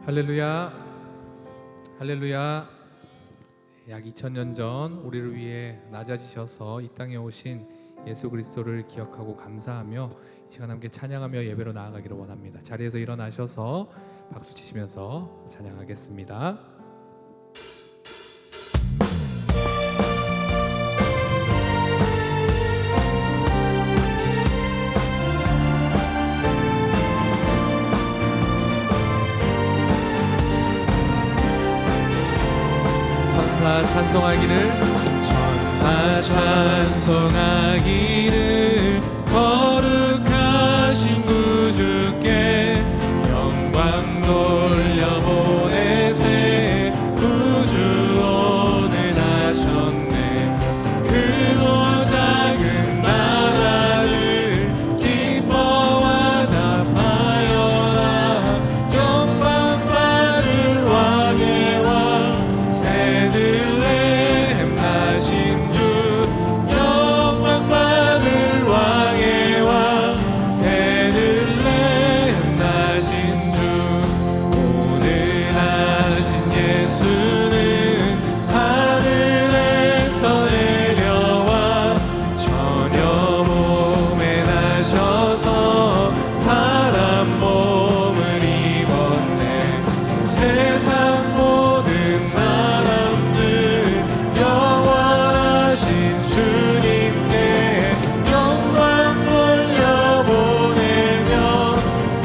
할렐루야, 할렐루야. 약 2000년 전 우리를 위해 낮아지셔서 이 땅에 오신 예수 그리스도를 기억하고 감사하며 이 시간 함께 찬양하며 예배로 나아가기를 원합니다. 자리에서 일어나셔서 박수 치시면서 찬양하겠습니다. 찬송하기를, 천사 찬송하기를, 거룩하신 구주께 영광 돌려보내세. 구주원을 하셨네. 크고 작은 나라를 기뻐와 답하여라. 영광 받을 왕의 왕 베들레헴 나신 주. 영광 받을 왕의 왕 베들레헴 나신 주. 오늘 하신 예수는 하늘에서 내려와 처녀 몸에 나셔서 사람 몸을 입었네. 세상 모든 사람들 영원하신 주님께 영광 돌려보내며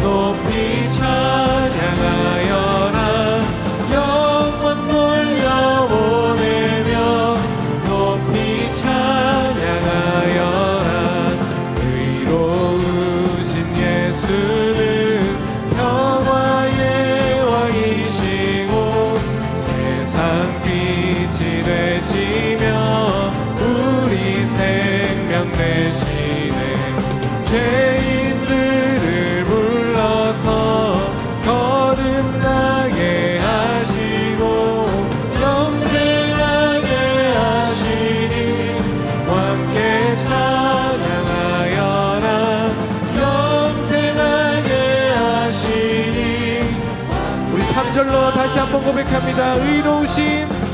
높이 찬양하여라. 영광 돌려보내며 높이 찬양하여라. 의로우신 예수는 평화의 왕이시고 세상 빛이 되시며 우리 생명 되시네. 죄인들을 불러서 거듭나게 하시고 영생하게 하시니 함께 찬양하여라. 영생하게 하시니. 우리 3절로 다시 한번 고백합니다. 의로우신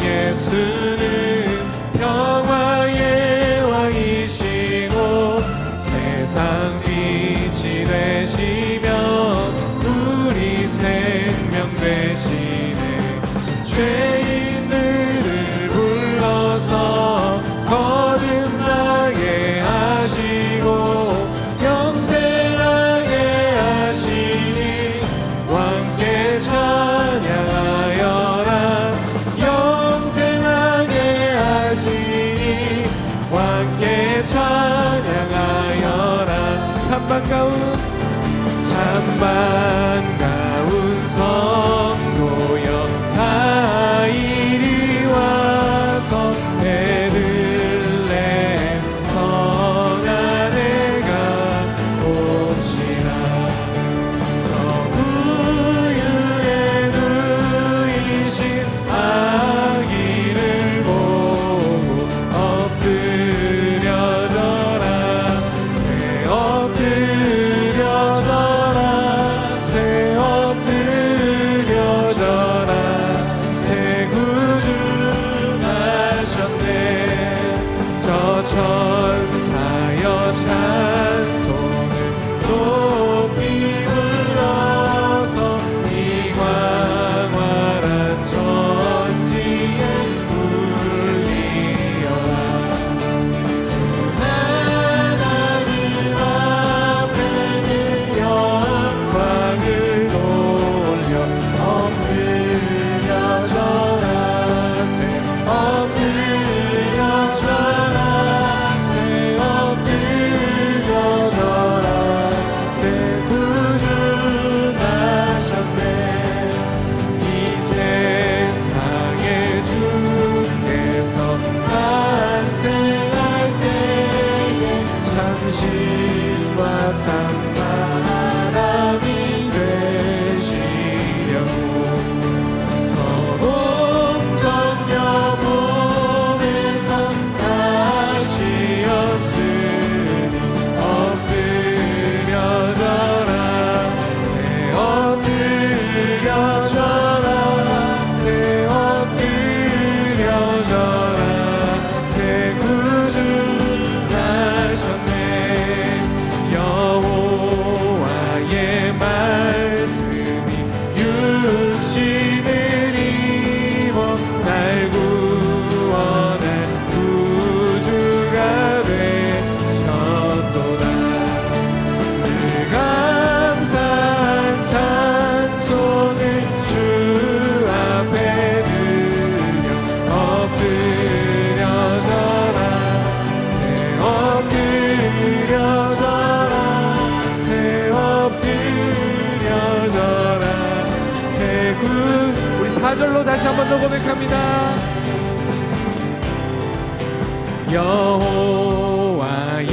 예수는 평화의 왕이시고 세상 빛이 되시며 우리 생명 되시네. 죄인들을 불러서 거듭나게 하시고 영생하게 하시니 함께 찬양하여라. 영생하게 하시니 함께 찬양하여라. 참 반가운 성도여 다 이리 와서 베들레헴 성 안에 가봅시다. 저 우유에 누이신 아기를 보고 엎드려져라. 새 엎드려져라. 새 엎드려져라. 4절로 다시 한 번 더 고백합니다. 여호와의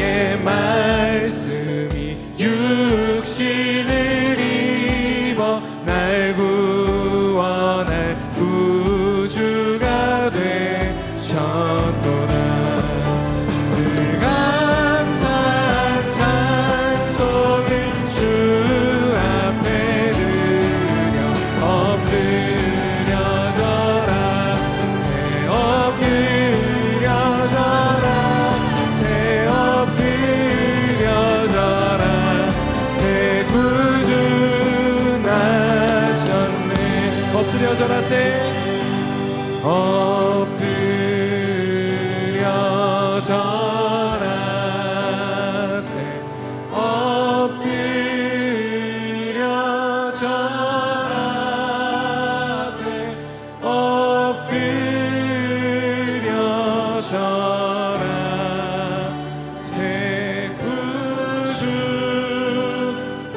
말씀이 육신을 입어 날 구원할 구주가 되셨도다. 늘 감사한 찬송을 주 앞에 드려 엎드려져라 새 엎드려져라 새 엎드려져라 새 구주 나셨네. 엎드려져라 새 엎드려져라 새 엎드려져라 새 엎드려져라 새 구주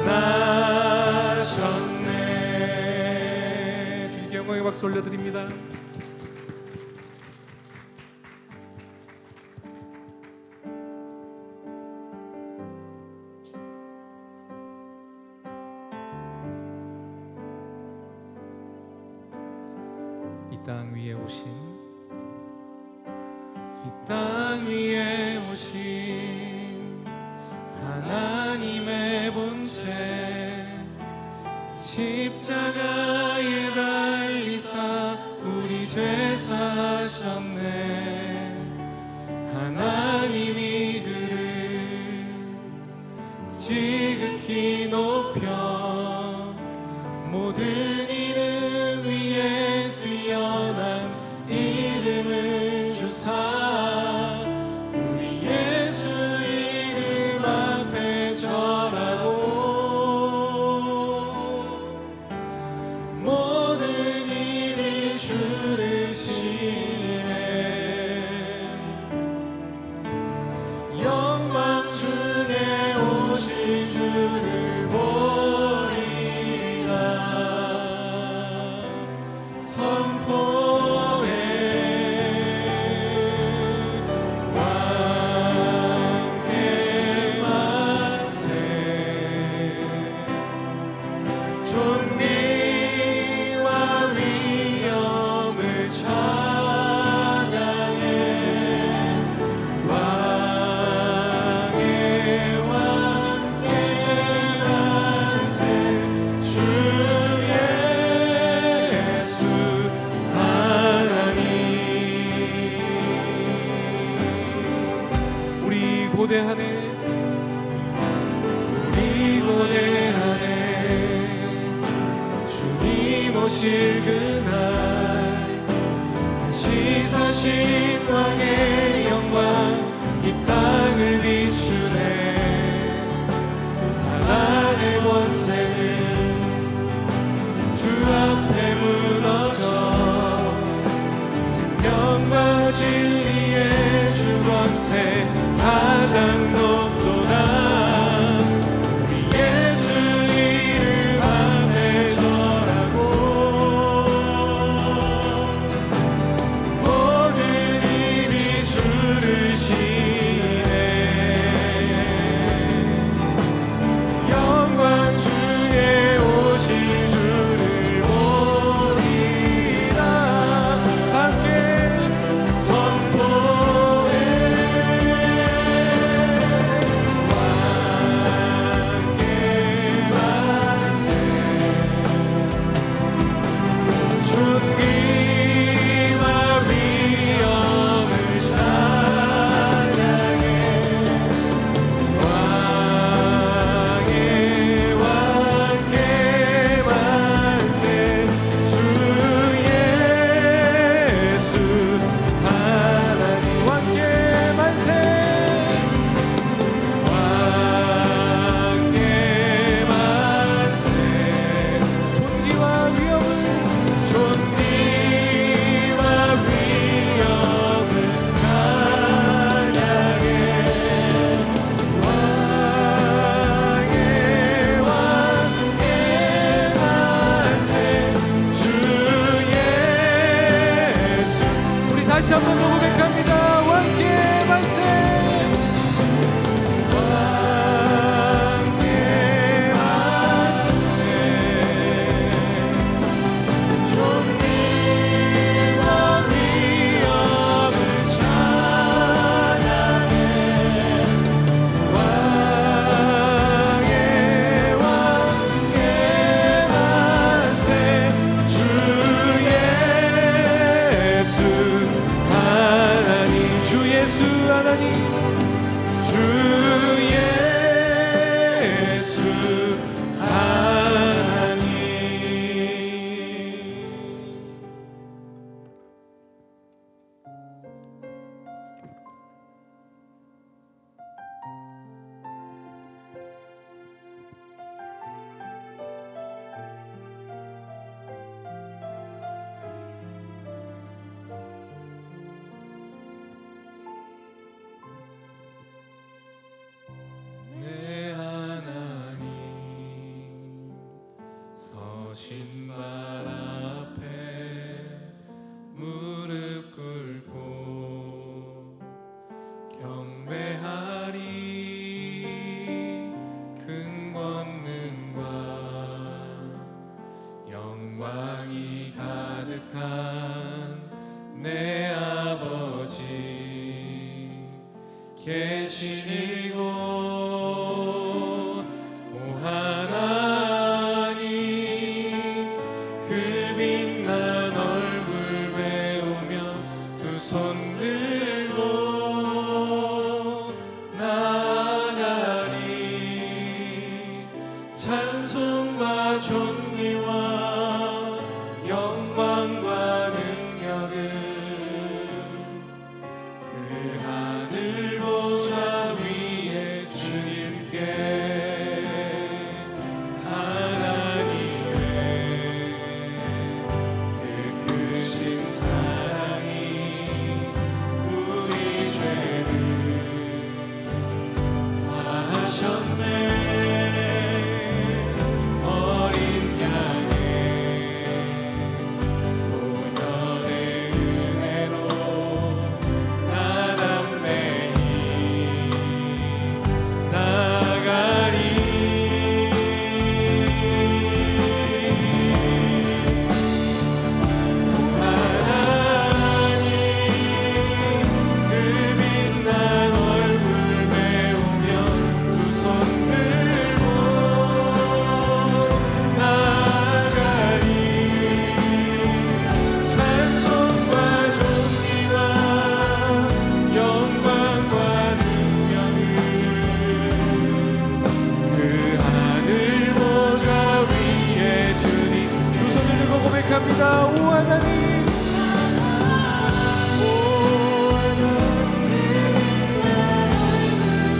나셨네. 주님께 영광의 박수 올려드립니다. 이 땅 위에 오신 이 땅 위에 오신 하나님의 본체 십자가에 달리사 우리 죄 사하셨네. 하나님이 그를 지극히 높여 모든 이름 위에 뛰어난 이름을 주사 우리 예수 이름 앞에 절하고 모든 입이 주를 시인해 영광 중에 오신 주를 보리라. 선포해 왕께 만세 존귀와 위엄을 찬양해 왕의 왕께 만세 주 예수 하나님. 우리 고대하네 우리 고대하네 주님 오실 그날 다시 사신 왕의 영광 이 땅을 비추네. 사랑의 권세는 주 앞에 무너져 생명과 진리의 주 권세 가장 높도다. 우리 예수 이름 앞에 절하고 모든 입이 주를 시인해 영광 중에 오신 주를 보리라. 함께 선포해 신발 앞에 무릎 꿇고 경배하리. 큰 권능과 영광이 가득한 내 아버지 계신 이곳, 오 하나님, 그 빛난 얼굴 배우며 두 손 들고 나아가리. 찬송과 존귀와 영광과 능력을 그 하늘 보좌 위에 주님께, 하나님의 그 크신 사랑이 우리 죄를 사하셨네. 어린 양의 보혈의 은혜로 나 담대히 나아가리. 하나님, 그 빛난 얼굴 배우며 두 손 들고 나아가리. 찬송과 존귀와 영광과 능력을 그 하늘 보좌 위에 주님. 두 손을 들고 고백합니다. 오 하나님, 오 하나님,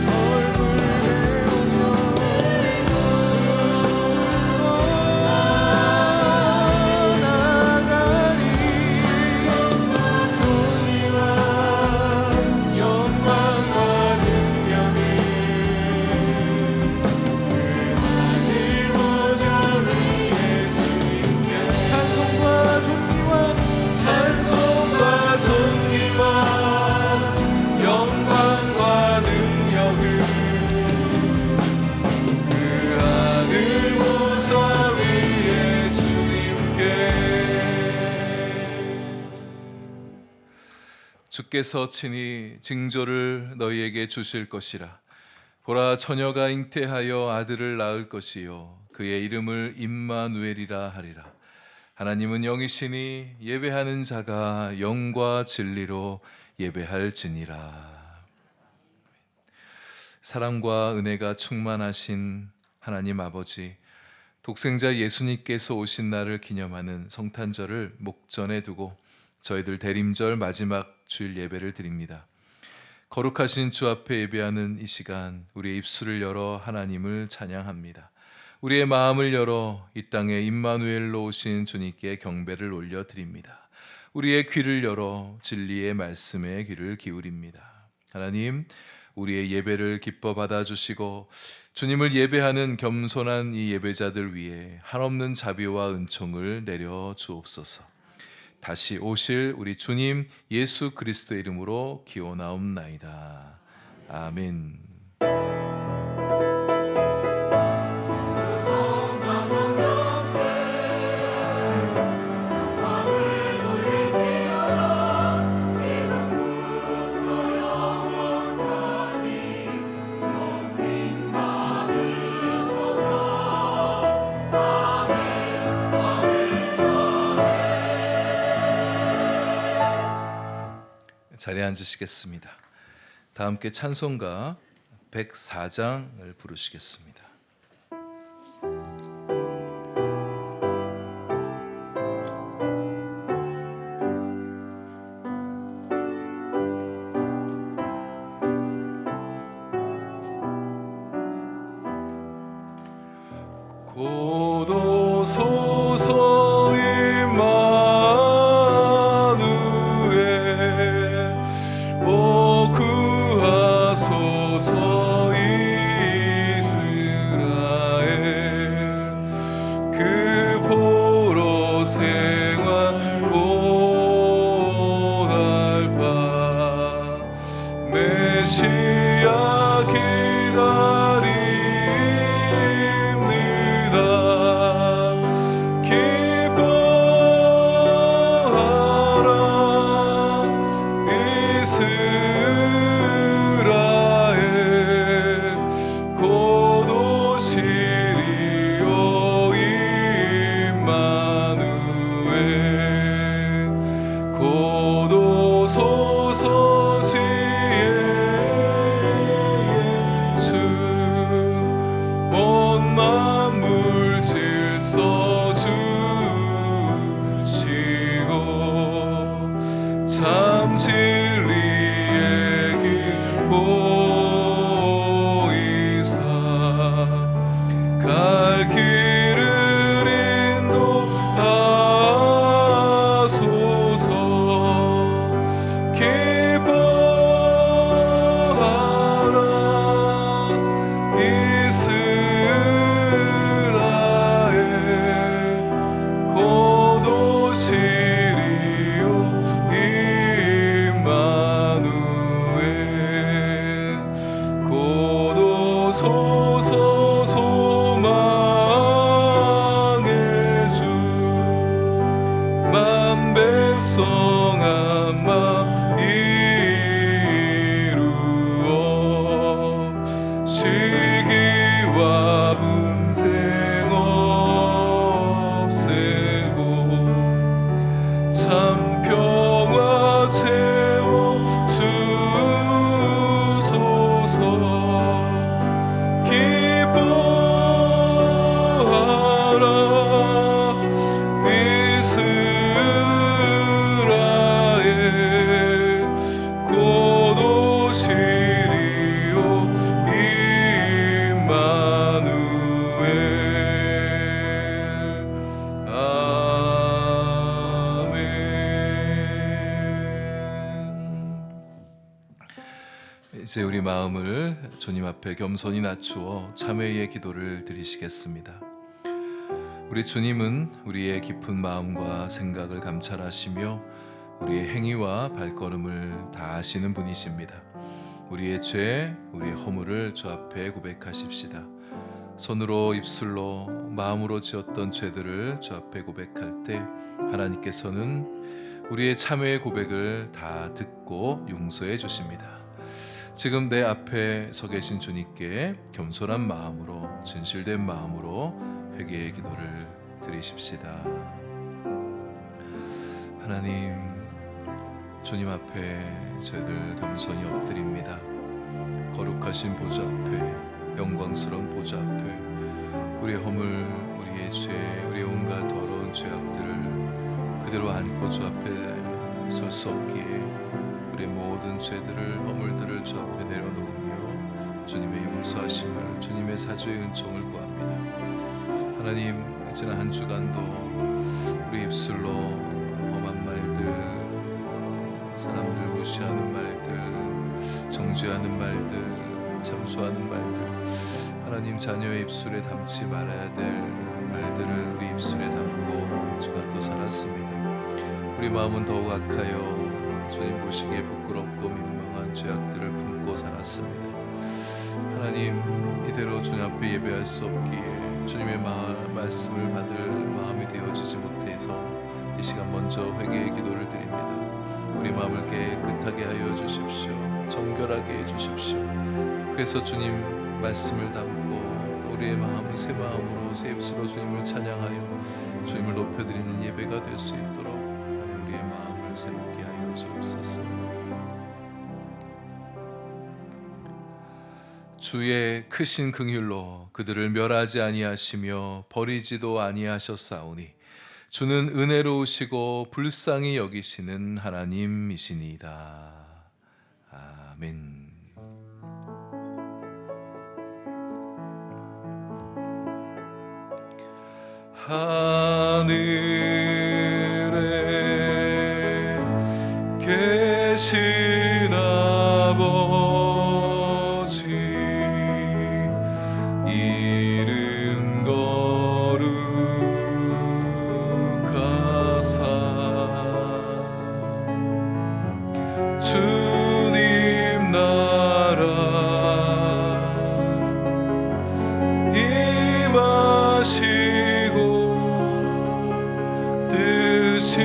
얼굴 배우며 두 손 들고 나아가리. 찬송과 존귀와 영광과 능력을 그 하늘 보좌 위에 주님께. 찬송과 존귀와 영광과 능력을 그 하늘 보좌 위에 주님께. 주께서 친히 징조를 너희에게 주실 것이라. 보라, 처녀가 잉태하여 아들을 낳을 것이요 그의 이름을 임마누엘이라 하리라. 하나님은 영이시니 예배하는 자가 영과 진리로 예배할지니라. 사랑과 은혜가 충만하신 하나님 아버지, 독생자 예수님께서 오신 날을 기념하는 성탄절을 목전에 두고 저희들 대림절 마지막 주일 예배를 드립니다. 거룩하신 주 앞에 예배하는 이 시간, 우리의 입술을 열어 하나님을 찬양합니다. 우리의 마음을 열어 이 땅에 임마누엘로 오신 주님께 경배를 올려드립니다. 우리의 귀를 열어 진리의 말씀에 귀를 기울입니다. 하나님, 우리의 예배를 기뻐 받아주시고 주님을 예배하는 겸손한 이 예배자들 위해 한없는 자비와 은총을 내려 주옵소서. 다시 오실 우리 주님 예수 그리스도의 이름으로 기원하옵나이다. 아멘. 자리에 앉으시겠습니다. 다 함께 찬송가 104장을 부르시겠습니다. 고도소서 임마누엘, 오 구하소서 이스라엘. 그 주소서. 소망의 주 만 백성 한 맘 이루어 시기와 분쟁 없애고 참 평화 채워 주소서. 기뻐하라 이스라엘 곧 오시리오 임마누엘. 아멘. 이제 우리 마음을 주님 앞에 겸손히 낮추어 참회의 기도를 드리시겠습니다. 우리 주님은 우리의 깊은 마음과 생각을 감찰하시며 우리의 행위와 발걸음을 다 아시는 분이십니다. 우리의 죄, 우리의 허물을 주 앞에 고백하십시다. 손으로, 입술로, 마음으로 지었던 죄들을 주 앞에 고백할 때 하나님께서는 우리의 참회의 고백을 다 듣고 용서해 주십니다. 지금 내 앞에 서 계신 주님께 겸손한 마음으로, 진실된 마음으로 회개의 기도를 드리십시다. 하나님, 주님 앞에 저희들 겸손히 엎드립니다. 거룩하신 보좌 앞에, 영광스러운 보좌 앞에 우리의 허물, 우리의 죄, 우리의 온갖 더러운 죄악들을 그대로 안고 주 앞에 설 수 없기에 우리의 모든 죄들을, 허물들을 주 앞에 내려놓으며 주님의 용서하심을, 주님의 사죄의 은총을 구합니다. 하나님, 지난 한 주간도 우리 입술로 험한 말들, 사람들 무시하는 말들, 정죄하는 말들, 참소하는 말들, 하나님 자녀의 입술에 담지 말아야 될 말들을 우리 입술에 담고 주간도 살았습니다. 우리 마음은 더욱 악하여 주님 보시기에 부끄럽고 민망한 죄악들을 품고 살았습니다. 하나님, 이대로 주님 앞에 예배할 수 없기에 주님의 말씀을 받을 마음이 되어지지 못해서 이 시간 먼저 회개의 기도를 드립니다. 우리 마음을 깨끗하게 하여 주십시오. 정결하게 해 주십시오. 그래서 주님 말씀을 담고 우리의 마음을 새 마음으로, 새 입술로 주님을 찬양하여 주님을 높여드리는 예배가 될 수 있도록 하나님, 우리의 마음을 새롭게 하여 주옵소서. 주의 크신 긍휼로 그들을 멸하지 아니하시며 버리지도 아니하셨사오니 주는 은혜로우시고 불쌍히 여기시는 하나님이시니이다. 아멘. 하늘에 계신 아버지, 이름 거룩하사 주님 나라 임하시고 뜻이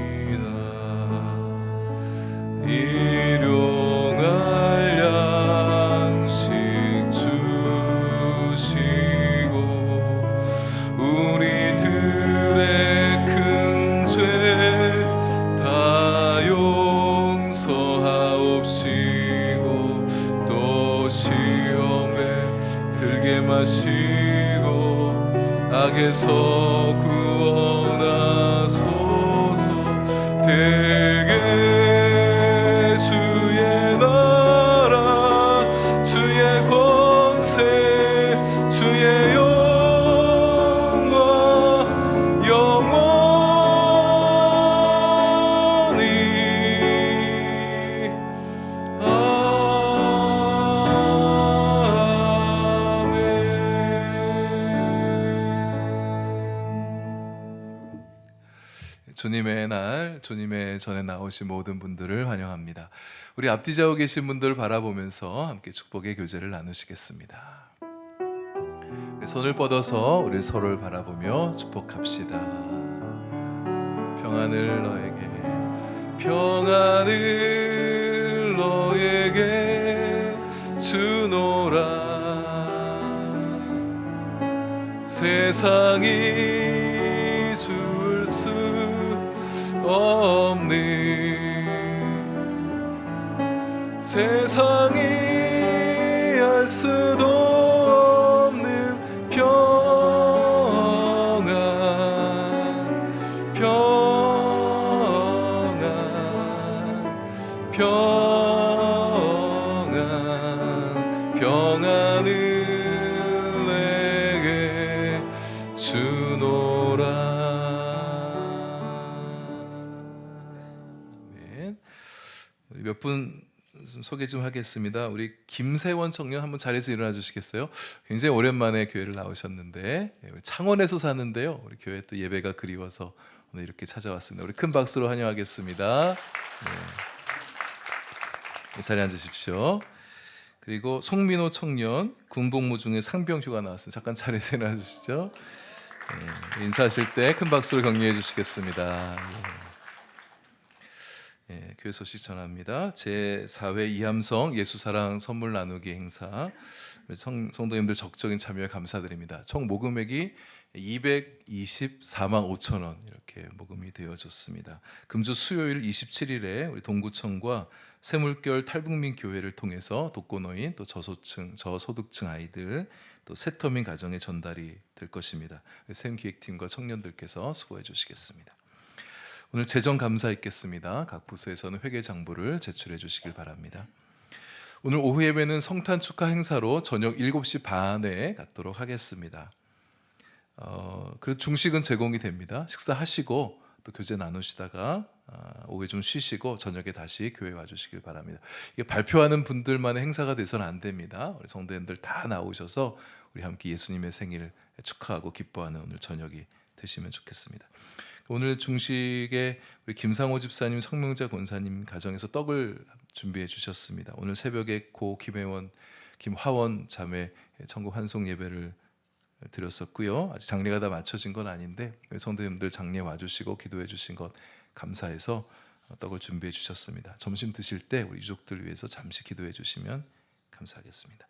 이루어지이다. 일용할 양식 주시고 우리들의 큰 죄 다 용서하옵시고 또 시험에 들게 마시고 악에서 구원하소서. 대개 주의 나라, 주의 권세, 주의 영광 영원히. 아멘. 주님의 날, 주님의 전에 나오신 모든 분들을 환영합니다. 우리 앞뒤 좌우 계신 분들을 바라보면서 함께 축복의 교제를 나누시겠습니다. 손을 뻗어서 우리 서로를 바라보며 축복합시다. 평안을 너에게, 평안을 너에게 주노라. 세상이 줄 수 없는, 세상이 알 수도 없는 평안, 평안, 평안, 평안을 내게 주노라. 몇 분 소개 좀 하겠습니다. 우리 김세원 청년 한번 자리에서 일어나 주시겠어요? 굉장히 오랜만에 교회를 나오셨는데 창원에서 사는데요. 우리 교회 또 예배가 그리워서 오늘 이렇게 찾아왔습니다. 우리 큰 박수로 환영하겠습니다. 네. 자리에 앉으십시오. 그리고 송민호 청년 군복무 중에 상병휴가 나왔습니다. 잠깐 자리에서 일어나 주시죠. 네. 인사하실 때 큰 박수로 격려해 주시겠습니다. 예, 교회 소식 전합니다. 제4회 이함성 예수사랑 선물 나누기 행사, 성도님들 적극적인 참여에 감사드립니다. 총 모금액이 224만 5천 원 이렇게 모금이 되어졌습니다. 금주 수요일 27일에 우리 동구청과 새물결 탈북민 교회를 통해서 독거노인, 또 저소득층 아이들, 또 세터민 가정에 전달이 될 것입니다. 샘기획팀과 청년들께서 수고해 주시겠습니다. 오늘 재정 감사 있겠습니다. 각 부서에서는 회계 장부를 제출해 주시길 바랍니다. 오늘 오후 예배는 성탄 축하 행사로 저녁 7시 반에 갖도록 하겠습니다. 그리고 중식은 제공이 됩니다. 식사하시고 또 교제 나누시다가 오후에 좀 쉬시고 저녁에 다시 교회 와주시길 바랍니다. 이게 발표하는 분들만의 행사가 돼서는 안 됩니다. 우리 성도님들 다 나오셔서 우리 함께 예수님의 생일을 축하하고 기뻐하는 오늘 저녁이 되시면 좋겠습니다. 오늘 중식에 우리 김상호 집사님, 성명자 권사님 가정에서 떡을 준비해 주셨습니다. 오늘 새벽에 고 김화원 자매 천국 환송 예배를 드렸었고요. 아직 장례가 다 마쳐진 건 아닌데 성도님들 장례 와주시고 기도해 주신 것 감사해서 떡을 준비해 주셨습니다. 점심 드실 때 우리 유족들 위해서 잠시 기도해 주시면 감사하겠습니다.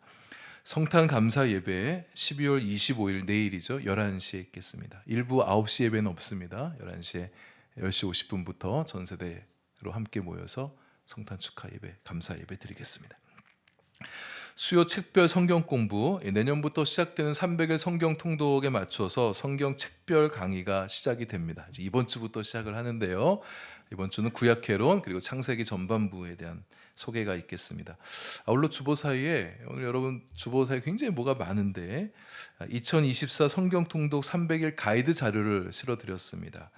성탄 감사 예배 12월 25일 내일이죠. 11시에 있겠습니다. 일부 9시 예배는 없습니다. 11시에 10시 50분부터 전 세대로 함께 모여서 성탄 축하 예배, 감사 예배 드리겠습니다. 수요 책별 성경 공부, 내년부터 시작되는 300일 성경 통독에 맞춰서 성경 책별 강의가 시작이 됩니다. 이번 주부터 시작을 하는데요. 이번 주는 구약개론 그리고 창세기 전반부에 대한 소개가 있겠습니다. 아울러 주보사에 오늘 여러분 주보사에 굉장히 뭐가 많은데 2024 성경 통독 300일 가이드 자료를 실어드렸습니다.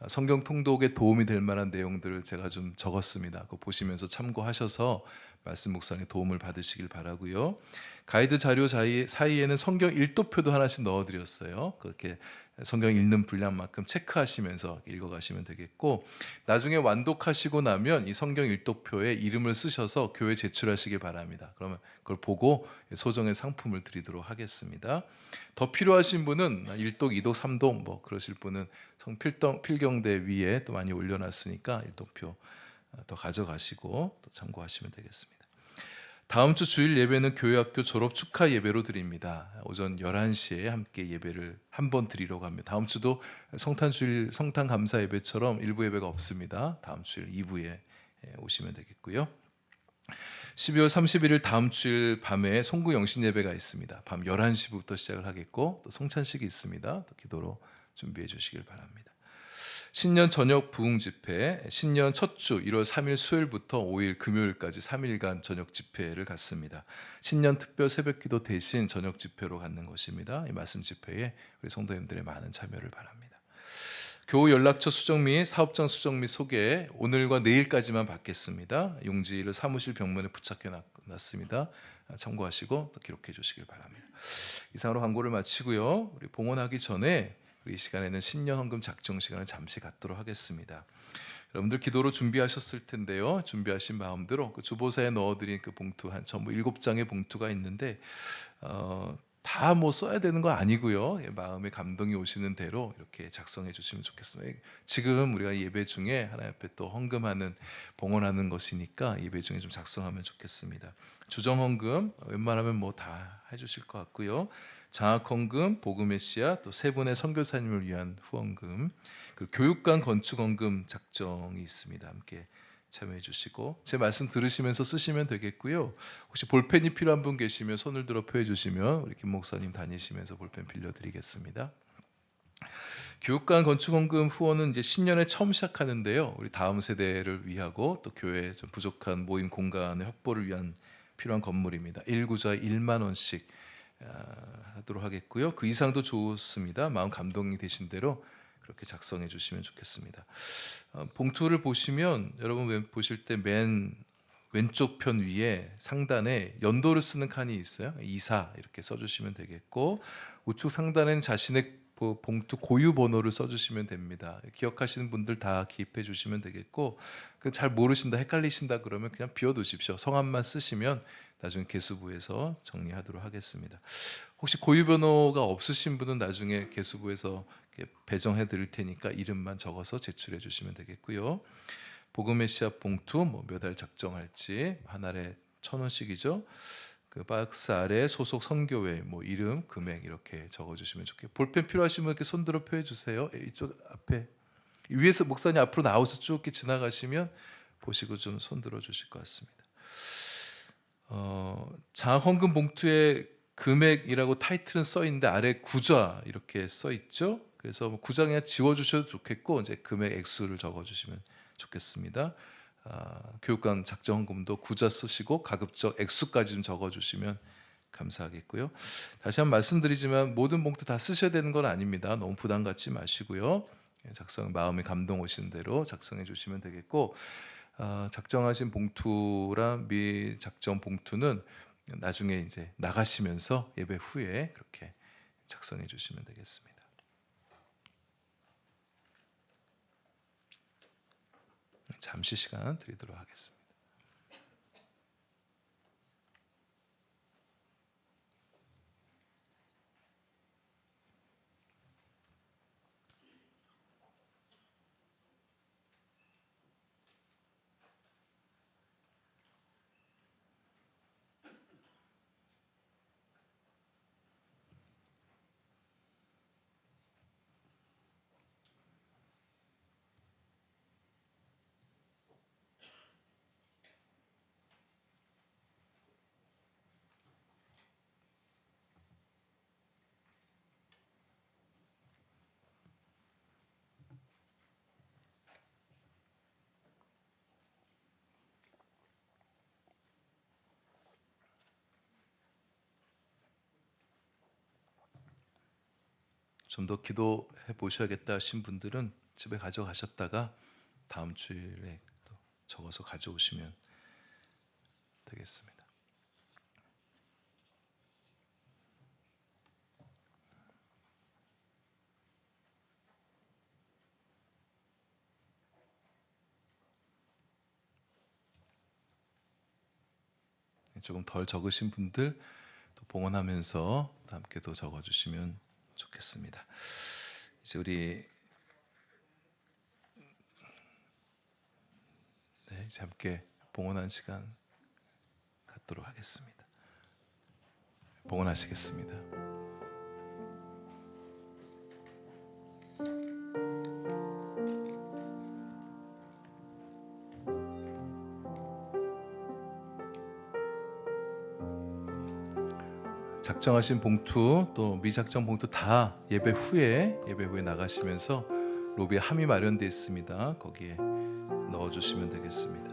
성경 통독에 도움이 될 만한 내용들을 제가 좀 적었습니다. 그거 보시면서 참고하셔서 말씀 묵상에 도움을 받으시길 바라고요. 가이드 자료 사이에는 성경 일도표도 하나씩 넣어드렸어요. 그렇게 성경 읽는 분량만큼 체크하시면서 읽어가시면 되겠고, 나중에 완독하시고 나면 이 성경 일도표에 이름을 쓰셔서 교회 제출하시길 바랍니다. 그러면 그걸 보고 소정의 상품을 드리도록 하겠습니다. 더 필요하신 분은 1독, 2독, 3독 뭐 그러실 분은 필경대 위에 또 많이 올려놨으니까 일도표 더 가져가시고 또 참고하시면 되겠습니다. 다음 주 주일 예배는 교회학교 졸업 축하 예배로 드립니다. 오전 11시에 함께 예배를 한번 드리려고 합니다. 다음 주도 성탄 감사 예배처럼 일부 예배가 없습니다. 다음 주일 2부에 오시면 되겠고요. 12월 31일 다음 주일 밤에 송구 영신 예배가 있습니다. 밤 11시부터 시작을 하겠고 또 성찬식이 있습니다. 또 기도로 준비해 주시길 바랍니다. 신년 저녁 부흥 집회, 신년 첫 주 1월 3일 수요일부터 5일 금요일까지 3일간 저녁 집회를 갖습니다. 신년 특별 새벽기도 대신 저녁 집회로 갖는 것입니다. 이 말씀 집회에 우리 성도님들의 많은 참여를 바랍니다. 교우 연락처 수정 및 사업장 수정 및 소개 오늘과 내일까지만 받겠습니다. 용지를 사무실 벽면에 부착해 놨습니다. 참고하시고 또 기록해 주시길 바랍니다. 이상으로 광고를 마치고요. 우리 봉헌하기 전에 우리 이 시간에는 신년 헌금 작정 시간을 잠시 갖도록 하겠습니다. 여러분들 기도로 준비하셨을 텐데요. 준비하신 마음대로 그 주보사에 넣어드린 그 봉투 한 전부 7장의 봉투가 있는데 다 뭐 써야 되는 거 아니고요. 마음에 감동이 오시는 대로 이렇게 작성해 주시면 좋겠습니다. 지금 우리가 예배 중에 하나님 앞에 또 헌금하는 봉헌하는 것이니까 예배 중에 좀 작성하면 좋겠습니다. 주정 헌금 웬만하면 뭐 다 해주실 것 같고요. 장학 헌금, 복음의 씨앗, 또 세 분의 선교사님을 위한 후원금, 그리고 교육관 건축 헌금 작정이 있습니다. 함께 참여해 주시고 제 말씀 들으시면서 쓰시면 되겠고요. 혹시 볼펜이 필요한 분 계시면 손을 들어 표해 주시면 우리 김 목사님 다니시면서 볼펜 빌려드리겠습니다. 교육관 건축헌금 후원은 이제 신년에 처음 시작하는데요. 우리 다음 세대를 위하고 또 교회 좀 부족한 모임 공간의 확보를 위한 필요한 건물입니다. 1구자에 1만 원씩 하도록 하겠고요. 그 이상도 좋습니다. 마음 감동이 되신 대로 그렇게 작성해 주시면 좋겠습니다. 봉투를 보시면 여러분 보실 때 맨 왼쪽 편 위에 상단에 연도를 쓰는 칸이 있어요. 24 이렇게 써주시면 되겠고 우측 상단에는 자신의 봉투 고유 번호를 써주시면 됩니다. 기억하시는 분들 다 기입해 주시면 되겠고 잘 모르신다 헷갈리신다 그러면 그냥 비워두십시오. 성함만 쓰시면 나중에 개수부에서 정리하도록 하겠습니다. 혹시 고유 번호가 없으신 분은 나중에 개수부에서 배정해 드릴 테니까 이름만 적어서 제출해 주시면 되겠고요. 복음의 씨앗 봉투 몇 알 작정할지 한 알에 1,000원씩이죠. 그 박스 아래 소속 선교회 이름, 금액 이렇게 적어주시면 좋겠고 볼펜 필요하시면 이렇게 손들어 표해 주세요. 이쪽 앞에 위에서 목사님 앞으로 나와서 쭉 이렇게 지나가시면 보시고 좀 손들어 주실 것 같습니다. 장헌금 봉투에 금액이라고 타이틀은 써 있는데 아래 구좌 이렇게 써 있죠. 그래서 구좌 그냥 지워주셔도 좋겠고 이제 금액 액수를 적어주시면 좋겠습니다. 교육관 작정헌금도 구좌 쓰시고 가급적 액수까지 좀 적어주시면 감사하겠고요. 다시 한번 말씀드리지만 모든 봉투 다 쓰셔야 되는 건 아닙니다. 너무 부담 갖지 마시고요. 작성 마음에 감동 오시는 대로 작성해 주시면 되겠고 작정하신 봉투랑 미작정 봉투는 나중에 이제 나가시면서 예배 후에 그렇게 작성해 주시면 되겠습니다. 잠시 시간 드리도록 하겠습니다. 좀 더 기도해 보셔야겠다 하신 분들은 집에 가져가셨다가 다음 주일에 또 적어서 가져오시면 되겠습니다. 조금 덜 적으신 분들 또 봉헌하면서 함께 또 적어주시면 좋겠습니다. 이제 우리 이제 함께 봉헌한 시간 갖도록 하겠습니다. 봉헌하시겠습니다. 작정하신 봉투 또 미작정 봉투 다 예배 후에 나가시면서 로비에 함이 마련되어 있습니다. 거기에 넣어주시면 되겠습니다.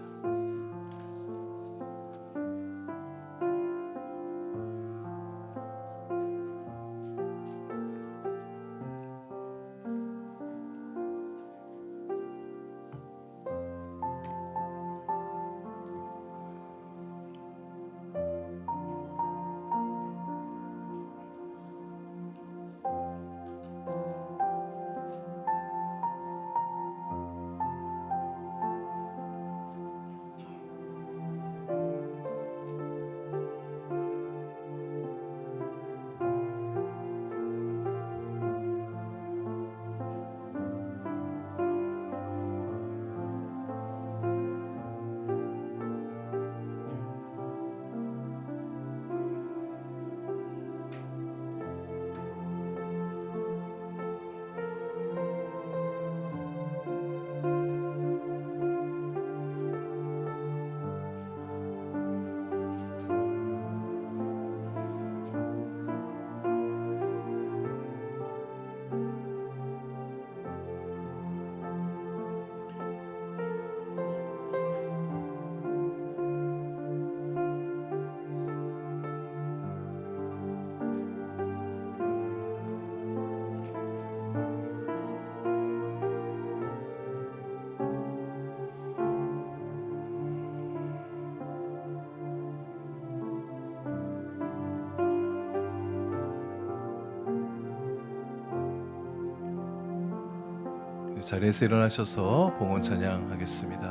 자리에서 일어나셔서 봉헌 찬양하겠습니다.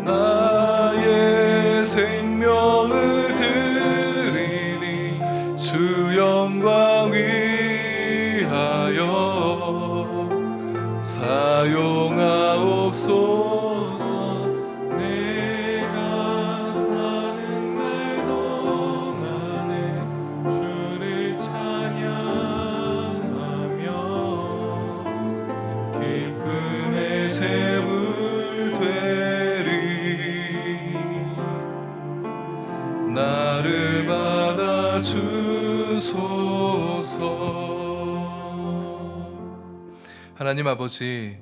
나의 생명을 드리니 주 영광 위하여 사용하옵소서. 내가 사는 날 동안에 주를 찬양하며 기쁨의 샘을 되리. 나를 받아 주소서. 하나님 아버지,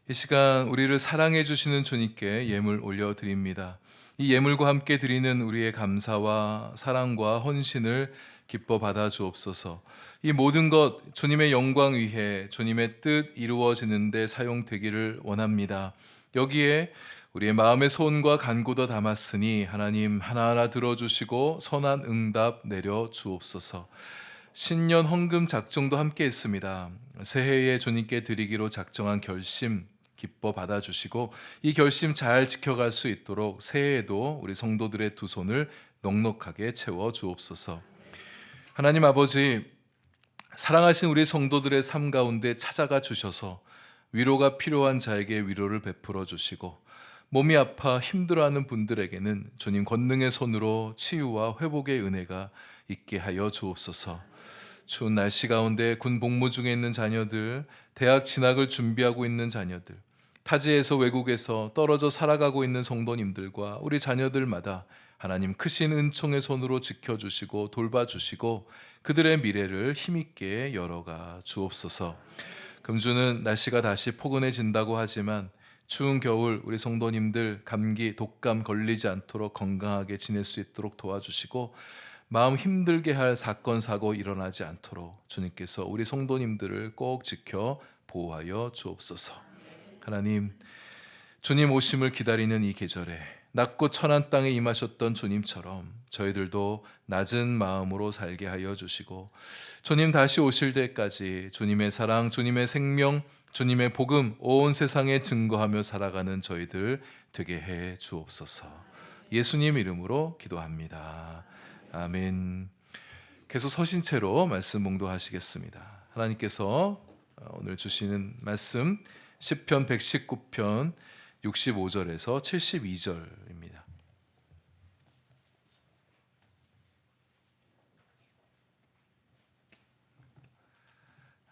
이 시간 우리를 사랑해 주시는 주님께 예물 올려드립니다. 이 예물과 함께 드리는 우리의 감사와 사랑과 헌신을 기뻐 받아 주옵소서. 이 모든 것 주님의 영광 위해 주님의 뜻 이루어지는 데 사용되기를 원합니다. 여기에 우리의 마음의 소원과 간구도 담았으니 하나님 하나하나 들어주시고 선한 응답 내려 주옵소서. 신년 헌금 작정도 함께 했습니다. 새해에 주님께 드리기로 작정한 결심 기뻐 받아주시고 이 결심 잘 지켜갈 수 있도록 새해에도 우리 성도들의 두 손을 넉넉하게 채워 주옵소서. 하나님 아버지, 사랑하신 우리 성도들의 삶 가운데 찾아가 주셔서 위로가 필요한 자에게 위로를 베풀어 주시고 몸이 아파 힘들어하는 분들에게는 주님 권능의 손으로 치유와 회복의 은혜가 있게 하여 주옵소서. 추운 날씨 가운데 군 복무 중에 있는 자녀들, 대학 진학을 준비하고 있는 자녀들, 타지에서 외국에서 떨어져 살아가고 있는 성도님들과 우리 자녀들마다 하나님 크신 은총의 손으로 지켜주시고 돌봐주시고 그들의 미래를 힘있게 열어가 주옵소서. 금주는 날씨가 다시 포근해진다고 하지만 추운 겨울 우리 성도님들 감기, 독감 걸리지 않도록 건강하게 지낼 수 있도록 도와주시고 마음 힘들게 할 사건, 사고 일어나지 않도록 주님께서 우리 성도님들을 꼭 지켜 보호하여 주옵소서. 하나님, 주님 오심을 기다리는 이 계절에 낮고 천한 땅에 임하셨던 주님처럼 저희들도 낮은 마음으로 살게 하여 주시고 주님 다시 오실 때까지 주님의 사랑, 주님의 생명, 주님의 복음 온 세상에 증거하며 살아가는 저희들 되게 해 주옵소서. 예수님 이름으로 기도합니다. 아멘. 계속 서신 채로 말씀 몽도하시겠습니다. 하나님께서 오늘 주시는 말씀 시편 119편 65절에서 72절입니다.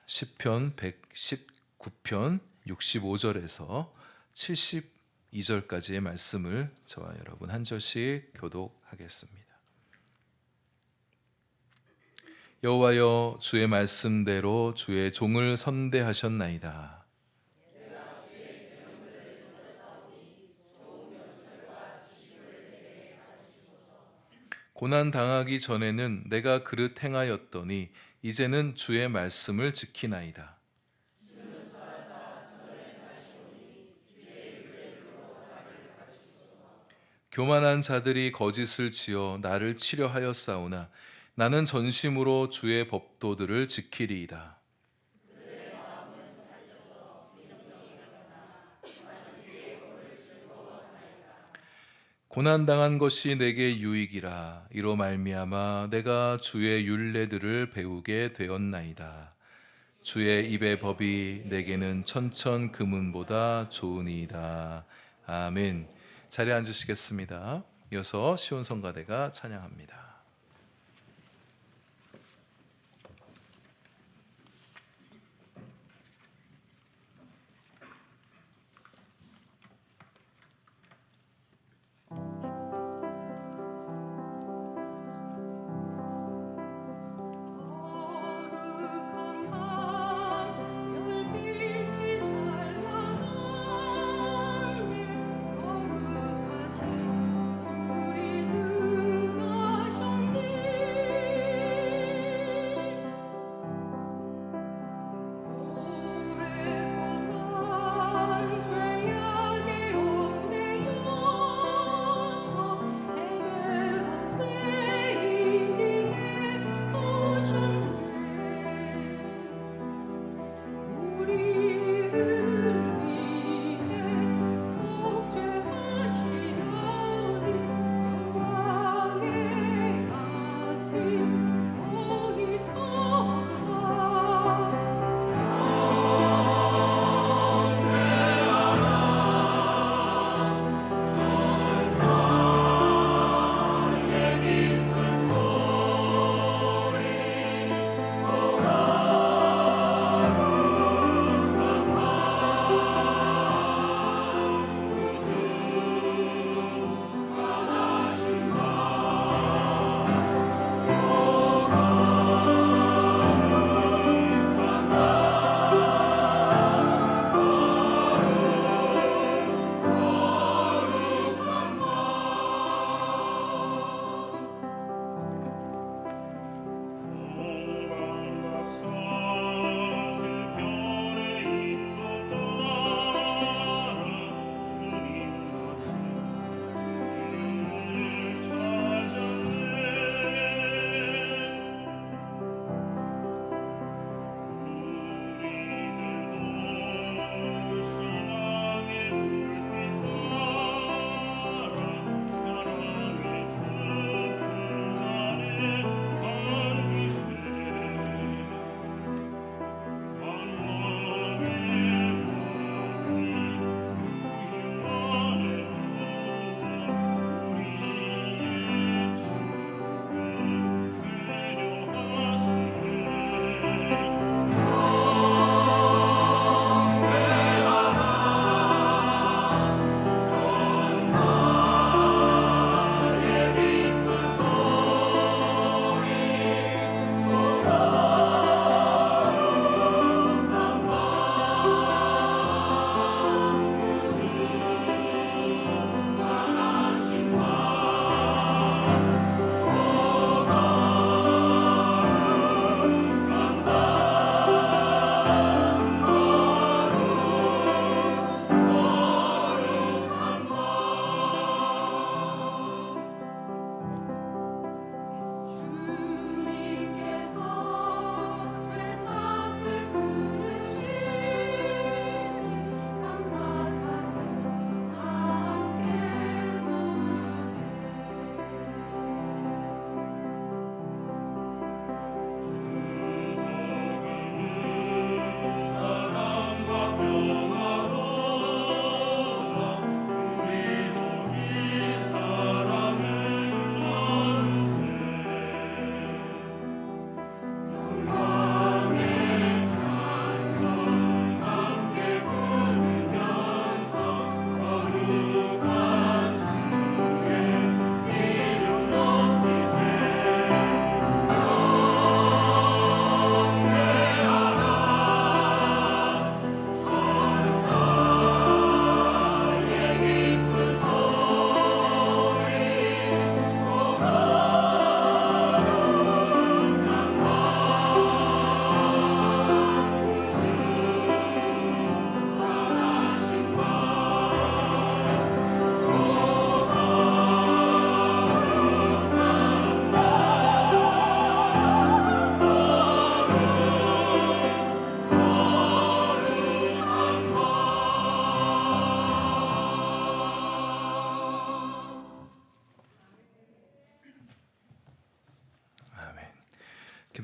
시편 119편 65절에서 72절까지의 말씀을 저와 여러분 한 절씩 교독하겠습니다. 여호와여, 주의 말씀대로 주의 종을 선대하셨나이다. 고난 당하기 전에는 내가 그릇 행하였더니 이제는 주의 말씀을 지키나이다. 교만한 자들이 거짓을 지어 나를 치려하였사오나 나는 전심으로 주의 법도들을 지키리이다. 고난당한 것이 내게 유익이라. 이로 말미암아 내가 주의 율례들을 배우게 되었나이다. 주의 입의 법이 내게는 천천 금은보다 좋으니이다. 아멘. 자리에 앉으시겠습니다. 이어서 시온성가대가 찬양합니다. 우리 주 나셔